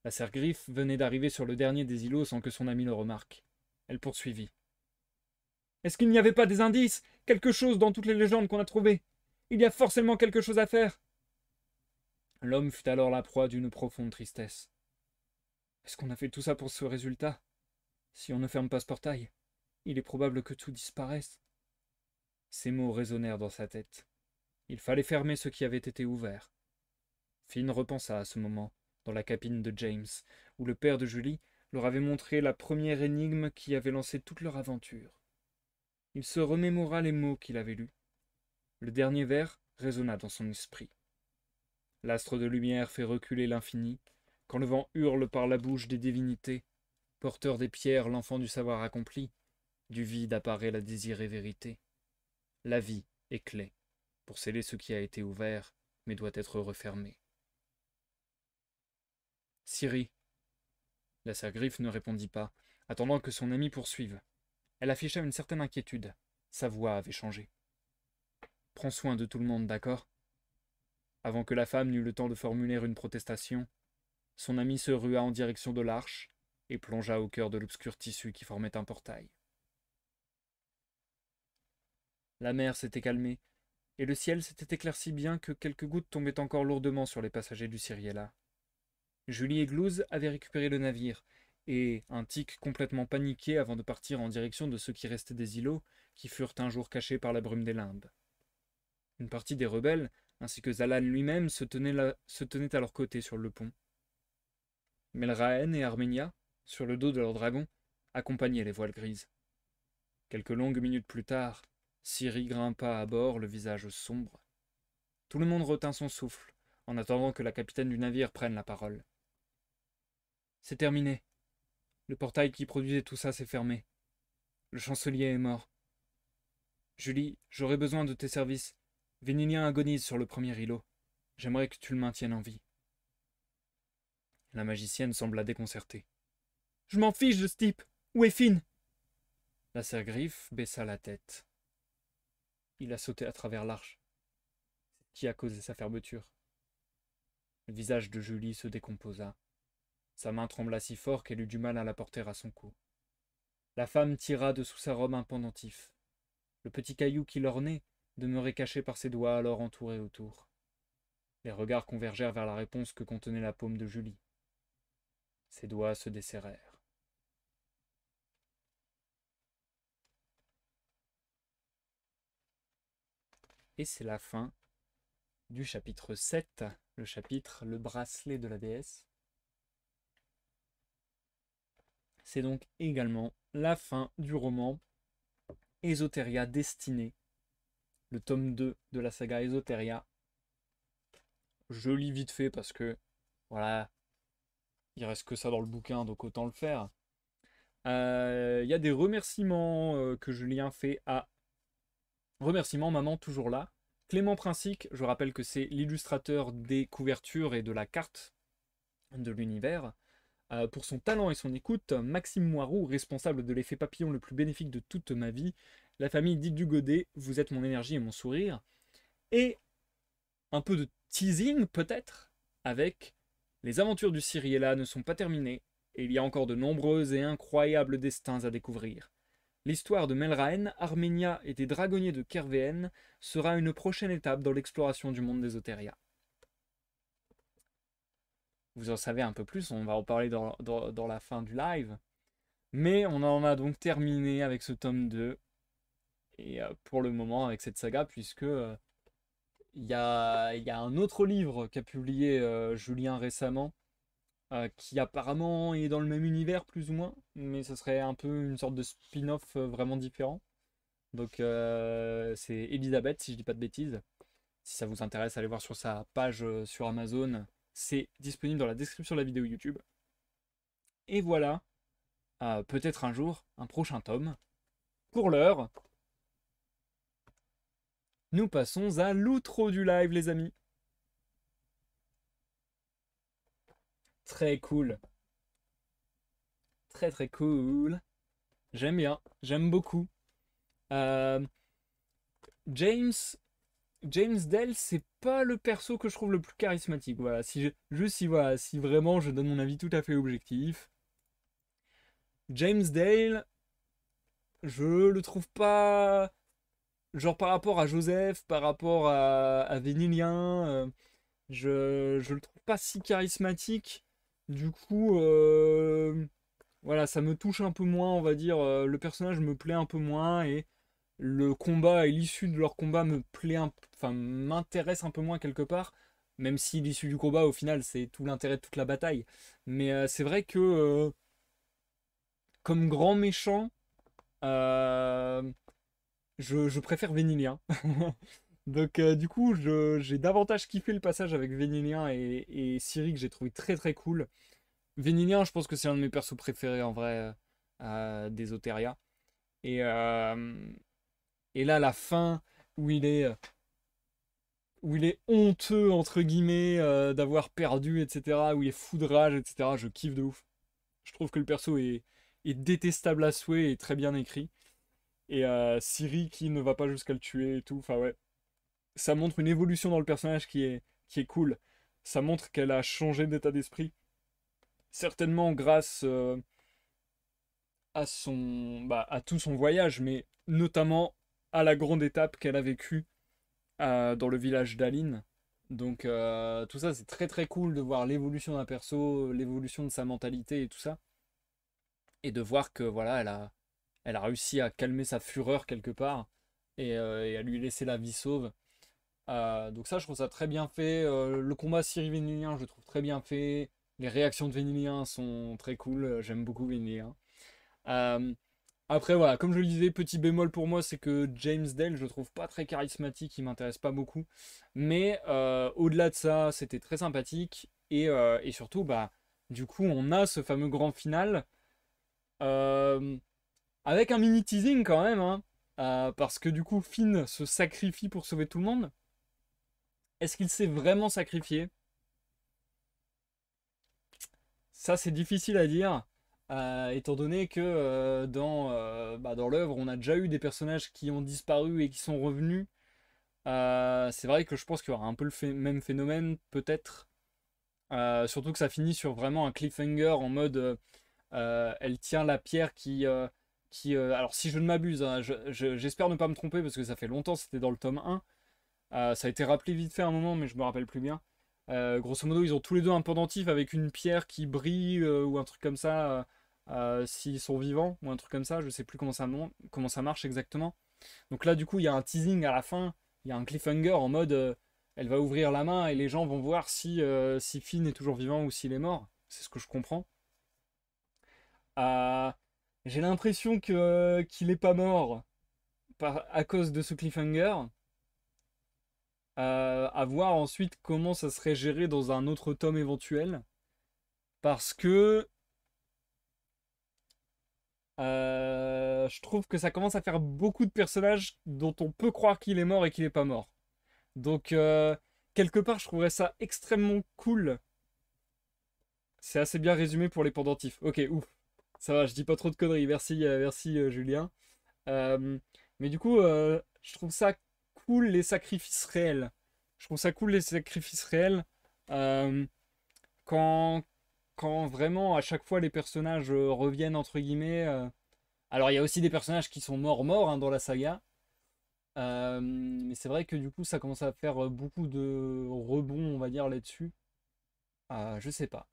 A: La Sergriffe venait d'arriver sur le dernier des îlots sans que son ami le remarque. Elle poursuivit. « Est-ce qu'il n'y avait pas des indices? Quelque chose dans toutes les légendes qu'on a trouvées? Il y a forcément quelque chose à faire. » L'homme fut alors la proie d'une profonde tristesse. Est-ce qu'on a fait tout ça pour ce résultat? Si on ne ferme pas ce portail, il est probable que tout disparaisse. Ces mots résonnèrent dans sa tête. Il fallait fermer ce qui avait été ouvert. Finn repensa à ce moment, dans la cabine de James, où le père de Julie leur avait montré la première énigme qui avait lancé toute leur aventure. Il se remémora les mots qu'il avait lus. Le dernier vers résonna dans son esprit. L'astre de lumière fait reculer l'infini, quand le vent hurle par la bouche des divinités, porteur des pierres l'enfant du savoir accompli, du vide apparaît la désirée vérité. La vie est clé, pour sceller ce qui a été ouvert, mais doit être refermé. Ciri. La Sergriffe ne répondit pas, attendant que son ami poursuive. Elle afficha une certaine inquiétude. Sa voix avait changé. « Prends soin de tout le monde, d'accord ?» Avant que la femme n'eût le temps de formuler une protestation, son ami se rua en direction de l'arche et plongea au cœur de l'obscur tissu qui formait un portail. La mer s'était calmée, et le ciel s'était éclairci bien que quelques gouttes tombaient encore lourdement sur les passagers du Cyriella. Julie et Glouze avaient récupéré le navire, et un tic complètement paniqué avant de partir en direction de ceux qui restaient des îlots, qui furent un jour cachés par la brume des limbes. Une partie des rebelles, ainsi que Zalan lui-même, se tenaient à leur côté sur le pont. Melraen et Armenia, sur le dos de leur dragon, accompagnaient les voiles grises. Quelques longues minutes plus tard, Ciri grimpa à bord, le visage sombre. Tout le monde retint son souffle, en attendant que la capitaine du navire prenne la parole. « C'est terminé. Le portail qui produisait tout ça s'est fermé. Le chancelier est mort. Julie, j'aurai besoin de tes services. Vénilien agonise sur le premier îlot. J'aimerais que tu le maintiennes en vie. » La magicienne sembla déconcertée. « Je m'en fiche de ce type. Où est Finn ?» La Sergriffe baissa la tête. Il a sauté à travers l'arche. Qui a causé sa fermeture? Le visage de Julie se décomposa. Sa main trembla si fort qu'elle eut du mal à la porter à son cou. La femme tira de sous sa robe un pendentif. Le petit caillou qui l'ornait demeurait caché par ses doigts alors entourés autour. Les regards convergèrent vers la réponse que contenait la paume de Julie. Ses doigts se desserrèrent. Et c'est la fin du chapitre 7, le chapitre Le bracelet de la déesse. C'est donc également la fin du roman Esoteria Destinée, le tome 2 de la saga Esoteria. Je lis vite fait parce que, voilà, il reste que ça dans le bouquin, donc autant le faire. Il y a des remerciements que Julien fait à... Remerciements, maman, toujours là. Clément Princic, je rappelle que c'est l'illustrateur des couvertures et de la carte de l'univers. Pour son talent et son écoute, Maxime Moiroux, responsable de l'effet papillon le plus bénéfique de toute ma vie, la famille dite du Godet, vous êtes mon énergie et mon sourire, et un peu de teasing peut-être, avec les aventures du Cyriella ne sont pas terminées, et il y a encore de nombreux et incroyables destins à découvrir. L'histoire de Melraen, Armenia et des dragonniers de Kervéen sera une prochaine étape dans l'exploration du monde d'Esoteria. Vous en savez un peu plus, on va en parler dans la fin du live. Mais on en a donc terminé avec ce tome 2. Et pour le moment, avec cette saga, puisque il y a un autre livre qu'a publié Julien récemment, qui apparemment est dans le même univers, plus ou moins, mais ce serait un peu une sorte de spin-off vraiment différent. Donc c'est Elisabeth, si je dis pas de bêtises. Si ça vous intéresse, allez voir sur sa page sur Amazon. C'est disponible dans la description de la vidéo YouTube. Et voilà, peut-être un jour, un prochain tome. Pour l'heure, nous passons à l'outro du live, les amis. Très cool. Très très cool. J'aime bien, j'aime beaucoup. Euh, James, James Dell, c'est pas le perso que je trouve le plus charismatique. Voilà, voilà, si vraiment je donne mon avis tout à fait objectif. James Dale, je le trouve pas. Genre par rapport à Joseph, par rapport à Vénilien, je le trouve pas si charismatique. Du coup, voilà, ça me touche un peu moins, on va dire. Le personnage me plaît un peu moins et le combat et l'issue de leur combat me plaît enfin, m'intéresse un peu moins quelque part. Même si l'issue du combat, au final, c'est tout l'intérêt de toute la bataille. Mais c'est vrai que, comme grand méchant, euh, je préfère Vénilien. Donc du coup, j'ai davantage kiffé le passage avec Vénilien et Ciri que j'ai trouvé très très cool. Vénilien, je pense que c'est un de mes persos préférés en vrai des Oteria. Et, euh, et là, la fin où il est honteux entre guillemets d'avoir perdu, etc. Où il est fou de rage, etc. Je kiffe de ouf. Je trouve que le perso est détestable à souhait et très bien écrit. Et Ciri qui ne va pas jusqu'à le tuer et tout. Enfin ouais, ça montre une évolution dans le personnage qui est cool. Ça montre qu'elle a changé d'état d'esprit. Certainement grâce à tout son voyage, mais notamment à la grande étape qu'elle a vécue dans le village d'Aline. Donc tout ça, c'est très très cool de voir l'évolution d'un perso, l'évolution de sa mentalité et tout ça. Et de voir que voilà, elle a réussi à calmer sa fureur quelque part et à lui laisser la vie sauve. Donc ça, je trouve ça très bien fait. Le combat Ciri-Vénilien, je le trouve très bien fait. Les réactions de Vénilien sont très cool. J'aime beaucoup Vénilien. Euh, Après, voilà, comme je le disais, petit bémol pour moi, c'est que James Dale, je le trouve pas très charismatique, il m'intéresse pas beaucoup. Mais au-delà de ça, c'était très sympathique. Et surtout, bah, du coup, on a ce fameux grand final euh, avec un mini teasing quand même, hein, parce que du coup, Finn se sacrifie pour sauver tout le monde. Est-ce qu'il s'est vraiment sacrifié? Ça, c'est difficile à dire, étant donné que dans l'œuvre, on a déjà eu des personnages qui ont disparu et qui sont revenus. C'est vrai que je pense qu'il y aura un peu le même phénomène, peut-être. Surtout que ça finit sur vraiment un cliffhanger en mode elle tient la pierre alors, si je ne m'abuse, hein, j'espère ne pas me tromper parce que ça fait longtemps, c'était dans le tome 1. Ça a été rappelé vite fait à un moment, mais je me rappelle plus bien. Grosso modo, ils ont tous les deux un pendentif avec une pierre qui brille ou un truc comme ça, s'ils sont vivants, ou un truc comme ça. Je sais plus comment ça marche exactement. Donc là, du coup, il y a un teasing à la fin, il y a un cliffhanger en mode elle va ouvrir la main et les gens vont voir si Finn est toujours vivant ou s'il est mort. C'est ce que je comprends. Euh, j'ai l'impression qu'il est pas mort à cause de ce cliffhanger. À voir ensuite comment ça serait géré dans un autre tome éventuel. Parce que je trouve que ça commence à faire beaucoup de personnages dont on peut croire qu'il est mort et qu'il n'est pas mort. Donc, quelque part, je trouverais ça extrêmement cool. C'est assez bien résumé pour les pendentifs. Ok, ouf. Ça va, je dis pas trop de conneries. Merci, merci Julien. Euh, mais du coup, je trouve ça cool les sacrifices réels. Je trouve ça cool les sacrifices réels. Euh, quand, quand vraiment à chaque fois les personnages reviennent entre guillemets. Alors il y a aussi des personnages qui sont morts hein, dans la saga. Mais c'est vrai que du coup ça commence à faire beaucoup de rebonds on va dire là-dessus. Je sais pas.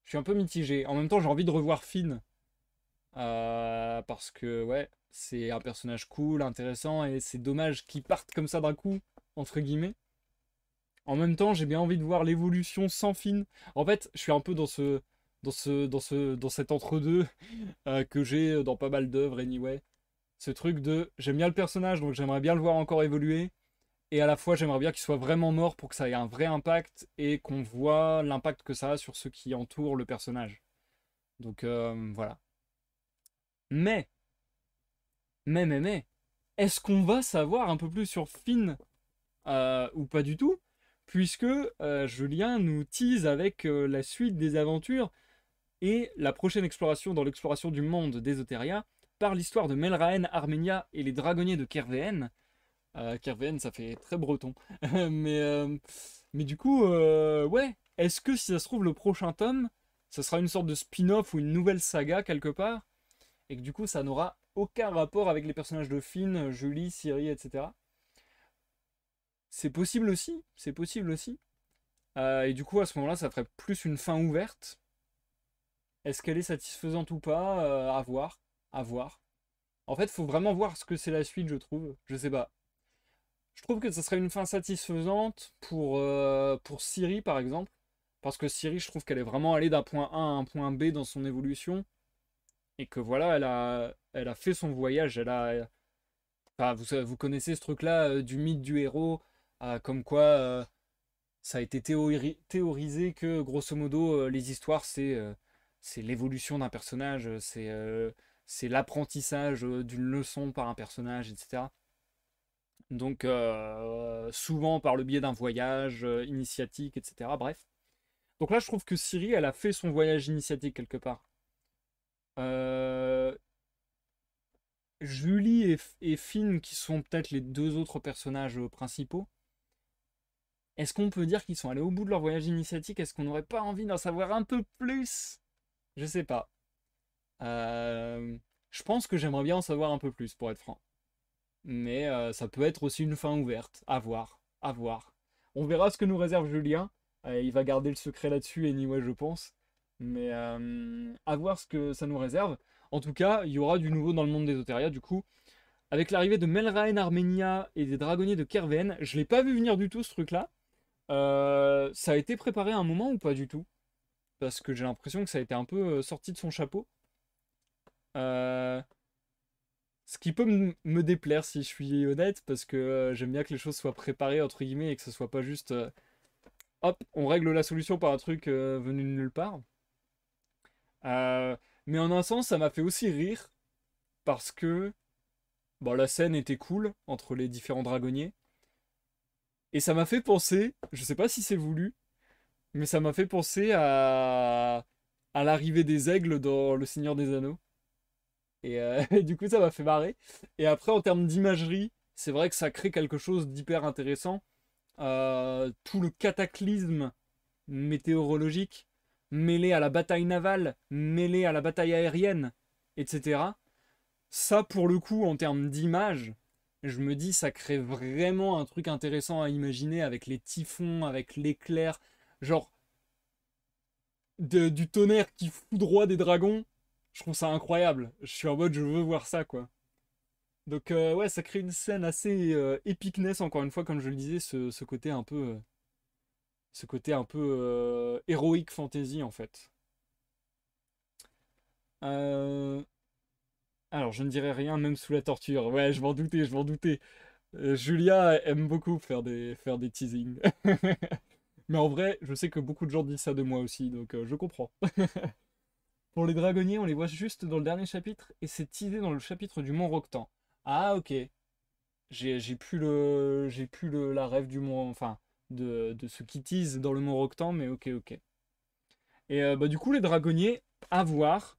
A: Je suis un peu mitigé. En même temps j'ai envie de revoir Finn. Parce que, ouais, c'est un personnage cool, intéressant, et c'est dommage qu'il parte comme ça d'un coup, entre guillemets. En même temps, j'ai bien envie de voir l'évolution sans fin. En fait, je suis un peu dans cet entre-deux que j'ai dans pas mal d'œuvres, anyway. Ce truc de, j'aime bien le personnage, donc j'aimerais bien le voir encore évoluer. Et à la fois, j'aimerais bien qu'il soit vraiment mort pour que ça ait un vrai impact et qu'on voit l'impact que ça a sur ceux qui entourent le personnage. Donc voilà. Mais, mais, est-ce qu'on va savoir un peu plus sur Finn ou pas du tout? Puisque Julien nous tease avec la suite des aventures et la prochaine exploration dans l'exploration du monde d'Esoteria par l'histoire de Melraen, Armenia et les dragonniers de Kerveen. Kerveen, ça fait très breton. mais, euh, mais du coup, ouais, est-ce que si ça se trouve, le prochain tome, ça sera une sorte de spin-off ou une nouvelle saga quelque part, et que du coup, ça n'aura aucun rapport avec les personnages de Finn, Julie, Ciri, etc. C'est possible aussi, c'est possible aussi. Et du coup, à ce moment-là, ça ferait plus une fin ouverte. Est-ce qu'elle est satisfaisante ou pas? À voir, à voir. En fait, il faut vraiment voir ce que c'est la suite, je trouve. Je sais pas. Je trouve que ça serait une fin satisfaisante pour Siri, par exemple. Parce que Siri, je trouve qu'elle est vraiment allée d'un point A à un point B dans son évolution. Et que voilà, elle a fait son voyage. Enfin, vous connaissez ce truc-là du mythe du héros, comme quoi ça a été théorisé que, grosso modo, les histoires, c'est l'évolution d'un personnage, c'est l'apprentissage d'une leçon par un personnage, etc. Donc, souvent par le biais d'un voyage initiatique, etc. Bref. Donc là, je trouve que Ciri, elle a fait son voyage initiatique quelque part. Euh, Julie et Finn, qui sont peut-être les deux autres personnages principaux, est-ce qu'on peut dire qu'ils sont allés au bout de leur voyage initiatique? Est-ce qu'on n'aurait pas envie d'en savoir un peu plus? Je sais pas. Euh, je pense que j'aimerais bien en savoir un peu plus, pour être franc. Mais ça peut être aussi une fin ouverte. À voir. À voir. On verra ce que nous réserve Julien. Il va garder le secret là-dessus, anyway, je pense. Mais à voir ce que ça nous réserve. En tout cas, il y aura du nouveau dans le monde des Esoteria, du coup. Avec l'arrivée de Melraen Armenia et des dragonniers de Kerven, je l'ai pas vu venir du tout ce truc-là. Ça a été préparé à un moment ou pas du tout? Parce que j'ai l'impression que ça a été un peu sorti de son chapeau. Euh, Ce qui peut me déplaire si je suis honnête, parce que j'aime bien que les choses soient préparées, entre guillemets, et que ce soit pas juste hop, on règle la solution par un truc venu de nulle part. Euh, mais en un sens, ça m'a fait aussi rire, parce que bon, la scène était cool entre les différents dragonniers, et ça m'a fait penser, je sais pas si c'est voulu, mais ça m'a fait penser à l'arrivée des aigles dans Le Seigneur des Anneaux. Et du coup, ça m'a fait marrer. Et après, en termes d'imagerie, c'est vrai que ça crée quelque chose d'hyper intéressant. Tout le cataclysme météorologique mêlé à la bataille navale, mêlé à la bataille aérienne, etc. Ça, pour le coup, en termes d'image, je me dis, ça crée vraiment un truc intéressant à imaginer avec les typhons, avec l'éclair, genre du tonnerre qui foudroie des dragons. Je trouve ça incroyable. Je suis en mode, je veux voir ça, quoi. Donc ouais, ça crée une scène assez epicness, encore une fois, comme je le disais, ce côté un peu héroïque fantasy, en fait. Euh, alors, je ne dirais rien, même sous la torture. Ouais, je m'en doutais, je m'en doutais. Julia aime beaucoup faire des teasings. Mais en vrai, je sais que beaucoup de gens disent ça de moi aussi, donc je comprends. Pour les dragonniers, on les voit juste dans le dernier chapitre, et c'est teasé dans le chapitre du Mont Roctan. Ah, ok. J'ai plus la rêve du Mont, enfin, de ce qui tease dans le Mont Roctan, mais ok, ok. Et bah, du coup, les dragonniers, à voir,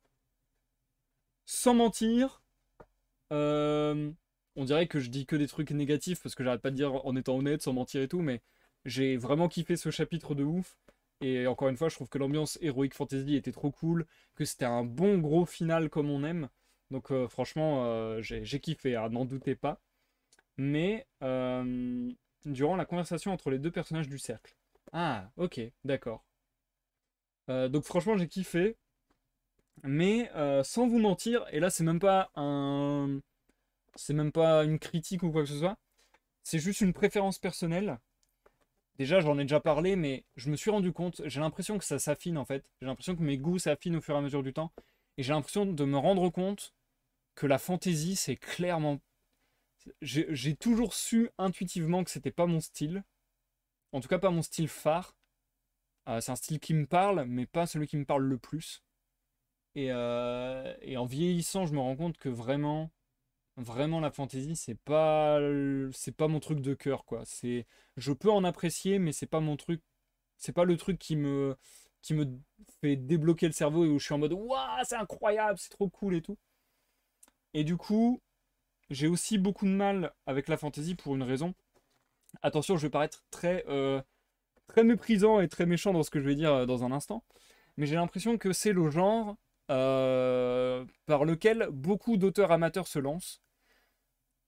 A: sans mentir, euh, on dirait que je dis que des trucs négatifs, parce que j'arrête pas de dire en étant honnête, sans mentir et tout, mais j'ai vraiment kiffé ce chapitre de ouf. Et encore une fois, je trouve que l'ambiance Heroic Fantasy était trop cool, que c'était un bon gros final comme on aime. Donc franchement, j'ai kiffé, hein, n'en doutez pas. Mais durant la conversation entre les deux personnages du cercle. Ah, ok, d'accord. Donc franchement, j'ai kiffé. Mais sans vous mentir, et là c'est même pas une critique ou quoi que ce soit, c'est juste une préférence personnelle. Déjà, j'en ai déjà parlé, mais je me suis rendu compte, j'ai l'impression que ça s'affine en fait. J'ai l'impression que mes goûts s'affinent au fur et à mesure du temps. Et j'ai l'impression de me rendre compte que la fantasy, c'est clairement. J'ai toujours su intuitivement que c'était pas mon style. En tout cas, pas mon style phare. C'est un style qui me parle, mais pas celui qui me parle le plus. Et en vieillissant, je me rends compte que vraiment, vraiment la fantasy, c'est pas mon truc de cœur, quoi. Je peux en apprécier, mais c'est pas mon truc. C'est pas le truc qui me fait débloquer le cerveau et où je suis en mode waouh, c'est incroyable, c'est trop cool et tout. Et du coup, j'ai aussi beaucoup de mal avec la fantasy pour une raison. Attention, je vais paraître très méprisant et très méchant dans ce que je vais dire dans un instant, mais j'ai l'impression que c'est le genre par lequel beaucoup d'auteurs amateurs se lancent.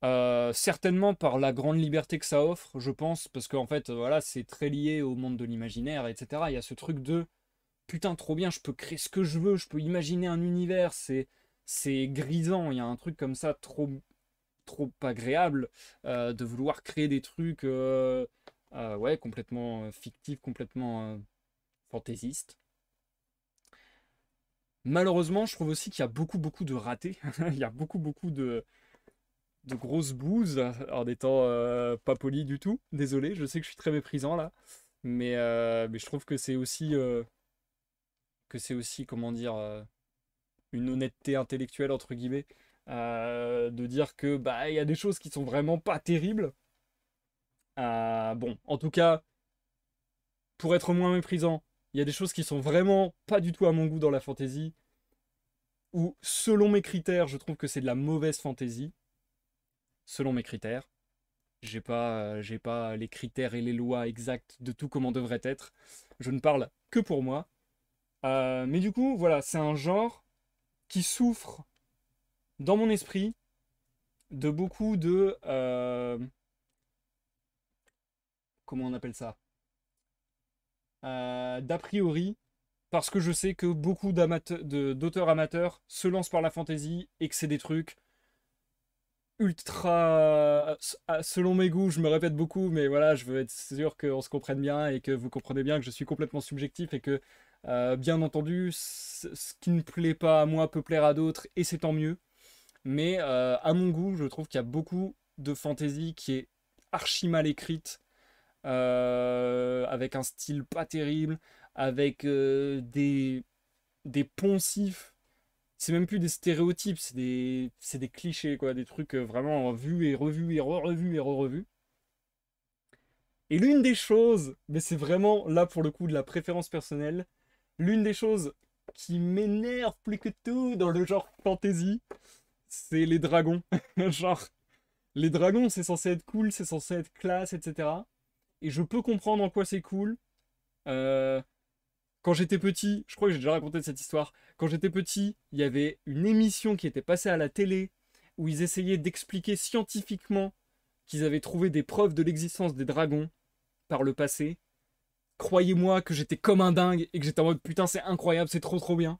A: Certainement par la grande liberté que ça offre, je pense, parce qu'en fait, voilà, c'est très lié au monde de l'imaginaire, etc. Il y a ce truc de putain, trop bien, je peux créer ce que je veux, je peux imaginer un univers, c'est grisant, il y a un truc comme ça trop agréable de vouloir créer des trucs ouais, complètement fictifs, complètement fantaisistes. Malheureusement, je trouve aussi qu'il y a beaucoup de ratés. Il y a beaucoup de grosses bouses en étant pas poli du tout. Désolé, je sais que je suis très méprisant là, mais je trouve que c'est aussi, comment dire, une honnêteté intellectuelle entre guillemets, de dire que bah il y a des choses qui sont vraiment pas terribles. Bon, en tout cas, pour être moins méprisant, il y a des choses qui sont vraiment pas du tout à mon goût dans la fantasy, ou selon mes critères, je trouve que c'est de la mauvaise fantasy, selon mes critères. J'ai pas les critères et les lois exactes de tout comment devrait être. Je ne parle que pour moi. Mais du coup, voilà, c'est un genre qui souffre dans mon esprit de beaucoup de comment on appelle ça, d'a priori, parce que je sais que beaucoup d'auteurs amateurs se lancent par la fantasy et que c'est des trucs ultra. Selon mes goûts, je me répète beaucoup, mais voilà, je veux être sûr qu'on se comprenne bien et que vous comprenez bien que je suis complètement subjectif et que, bien entendu, ce qui ne plaît pas à moi peut plaire à d'autres et c'est tant mieux. Mais à mon goût, je trouve qu'il y a beaucoup de fantasy qui est archi mal écrite, avec un style pas terrible, avec des poncifs. C'est même plus des stéréotypes, c'est des clichés, quoi, des trucs vraiment vus et revus et revus et re-revus. Et l'une des choses, mais c'est vraiment là pour le coup de la préférence personnelle, l'une des choses qui m'énerve plus que tout dans le genre fantasy, c'est les dragons. Genre, les dragons, c'est censé être cool, c'est censé être classe, etc. Et je peux comprendre en quoi c'est cool. Euh, Quand j'étais petit, je crois que j'ai déjà raconté cette histoire. Quand j'étais petit, il y avait une émission qui était passée à la télé où ils essayaient d'expliquer scientifiquement qu'ils avaient trouvé des preuves de l'existence des dragons par le passé. Croyez-moi que j'étais comme un dingue et que j'étais en mode putain, c'est incroyable, c'est trop bien.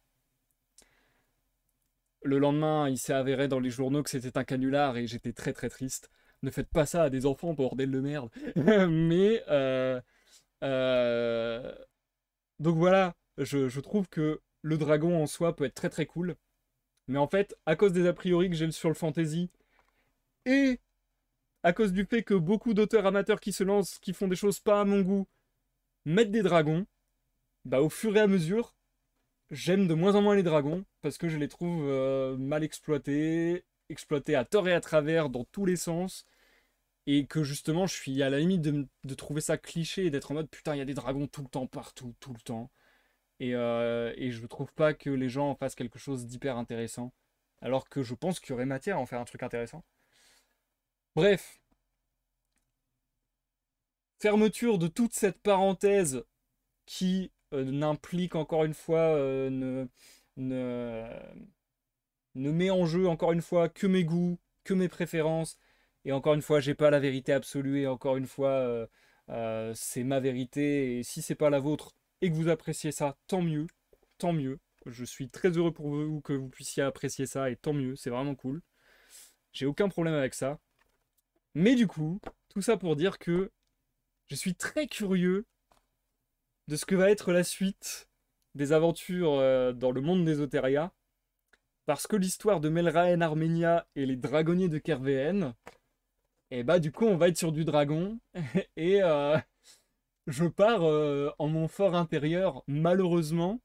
A: Le lendemain, il s'est avéré dans les journaux que c'était un canular et j'étais très triste. Ne faites pas ça à des enfants, bordel de merde. Mais euh, donc voilà, je trouve que le dragon en soi peut être très cool. Mais en fait, à cause des a priori que j'ai sur le fantasy, et à cause du fait que beaucoup d'auteurs amateurs qui se lancent, qui font des choses pas à mon goût, mettent des dragons, bah au fur et à mesure, j'aime de moins en moins les dragons, parce que je les trouve mal exploités, exploités à tort et à travers dans tous les sens, et que justement je suis à la limite de trouver ça cliché et d'être en mode putain, il y a des dragons tout le temps, partout, tout le temps. Et je trouve pas que les gens en fassent quelque chose d'hyper intéressant. Alors que je pense qu'il y aurait matière à en faire un truc intéressant. Bref, fermeture de toute cette parenthèse qui n'implique encore une fois, ne, ne met en jeu encore une fois que mes goûts, que mes préférences. Et encore une fois, j'ai pas la vérité absolue. Et encore une fois, c'est ma vérité. Et si c'est pas la vôtre et que vous appréciez ça, tant mieux. Tant mieux. Je suis très heureux pour vous que vous puissiez apprécier ça, et tant mieux, c'est vraiment cool. J'ai aucun problème avec ça. Mais du coup, tout ça pour dire que je suis très curieux de ce que va être la suite des aventures dans le monde d'Esoteria. Parce que l'histoire de Melraen Armenia et les dragonniers de Kerveen, et bah du coup on va être sur du dragon. Et je pars en mon fort intérieur, malheureusement.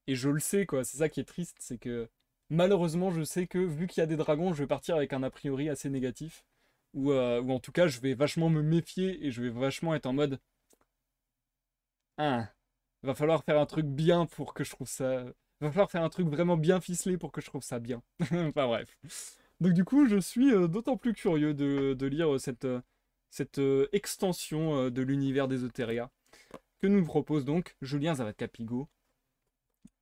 A: Et je le sais quoi, c'est ça qui est triste, c'est que malheureusement je sais que vu qu'il y a des dragons, je vais partir avec un a priori assez négatif. Ou en tout cas je vais vachement me méfier et je vais vachement être en mode... Ah, va falloir faire un truc bien pour que je trouve ça... Va falloir faire un truc vraiment bien ficelé pour que je trouve ça bien. Enfin bref. Donc du coup, je suis d'autant plus curieux de lire cette extension de l'univers d'Esoteria que nous propose donc Julien Zavat-Capigo.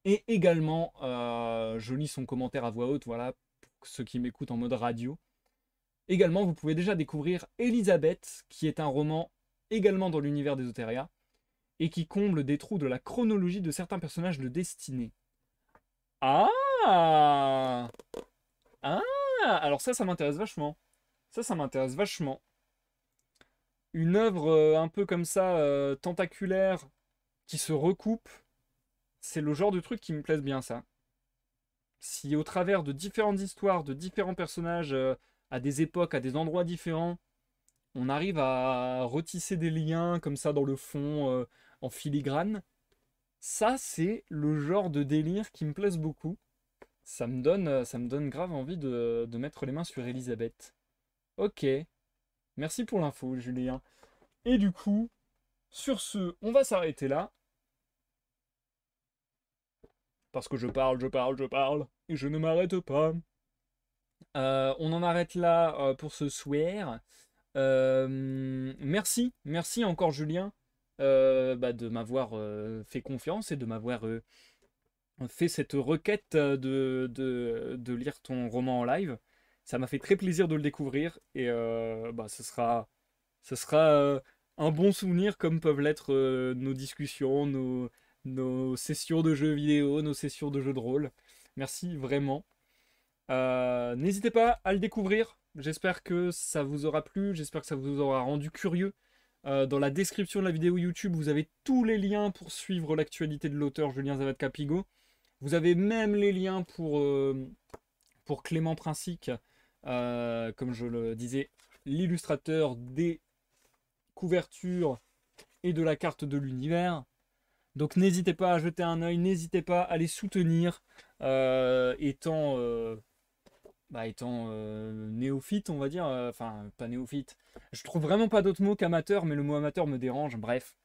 A: Et également, je lis son commentaire à voix haute, voilà, pour ceux qui m'écoutent en mode radio. Également, vous pouvez déjà découvrir Elisabeth, qui est un roman également dans l'univers d'Esoteria, et qui comble des trous de la chronologie de certains personnages de Destinée. Ah Ah Alors ça m'intéresse vachement. Ça m'intéresse vachement. Une œuvre un peu comme ça, tentaculaire, qui se recoupe, c'est le genre de truc qui me plaise bien, ça. Si au travers de différentes histoires, de différents personnages, à des époques, à des endroits différents, on arrive à retisser des liens comme ça dans le fond, en filigrane, ça c'est le genre de délire qui me plaise beaucoup. Ça me donne grave envie de mettre les mains sur Elisabeth. Ok, merci pour l'info, Julien. Et du coup, sur ce, on va s'arrêter là. Parce que je parle, et je ne m'arrête pas. On en arrête là pour ce soir. Merci encore Julien de m'avoir fait confiance et de m'avoir fait cette requête de lire ton roman en live. Ça m'a fait très plaisir de le découvrir et ce sera un bon souvenir comme peuvent l'être nos discussions, nos sessions de jeux vidéo, nos sessions de jeux de rôle. Merci vraiment. N'hésitez pas à le découvrir. J'espère que ça vous aura plu. J'espère que ça vous aura rendu curieux. Dans la description de la vidéo YouTube, vous avez tous les liens pour suivre l'actualité de l'auteur Julien Zavat-Capigo. Vous avez même les liens pour Clément Princic, comme je le disais, l'illustrateur des couvertures et de la carte de l'univers. Donc n'hésitez pas à jeter un œil, n'hésitez pas à les soutenir, étant néophyte, on va dire, enfin pas néophyte, je trouve vraiment pas d'autre mot qu'amateur, mais le mot amateur me dérange, bref.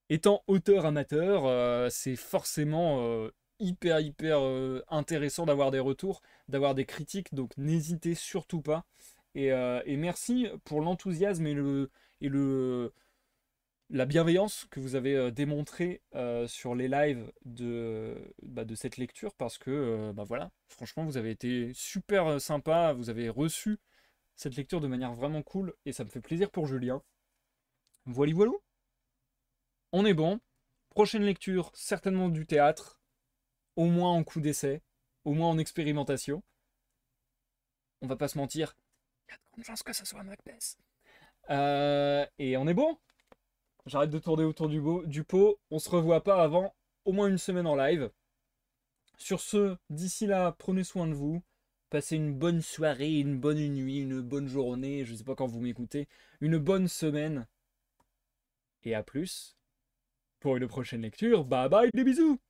A: Étant auteur amateur, c'est forcément hyper intéressant d'avoir des retours, d'avoir des critiques, donc n'hésitez surtout pas. Et merci pour l'enthousiasme et la bienveillance que vous avez démontré sur les lives de cette lecture parce que voilà, franchement vous avez été super sympa, vous avez reçu cette lecture de manière vraiment cool et ça me fait plaisir pour Julien. Voilà, voilà, on est bon. Prochaine lecture, certainement du théâtre, au moins en coup d'essai, au moins en expérimentation. On va pas se mentir, il y a de grandes chances que ce soit Macbeth. Et on est bon. J'arrête de tourner autour du pot. On se revoit pas avant au moins une semaine en live. Sur ce, d'ici là, prenez soin de vous. Passez une bonne soirée, une bonne nuit, une bonne journée. Je sais pas quand vous m'écoutez. Une bonne semaine. Et à plus pour une prochaine lecture. Bye bye, des bisous!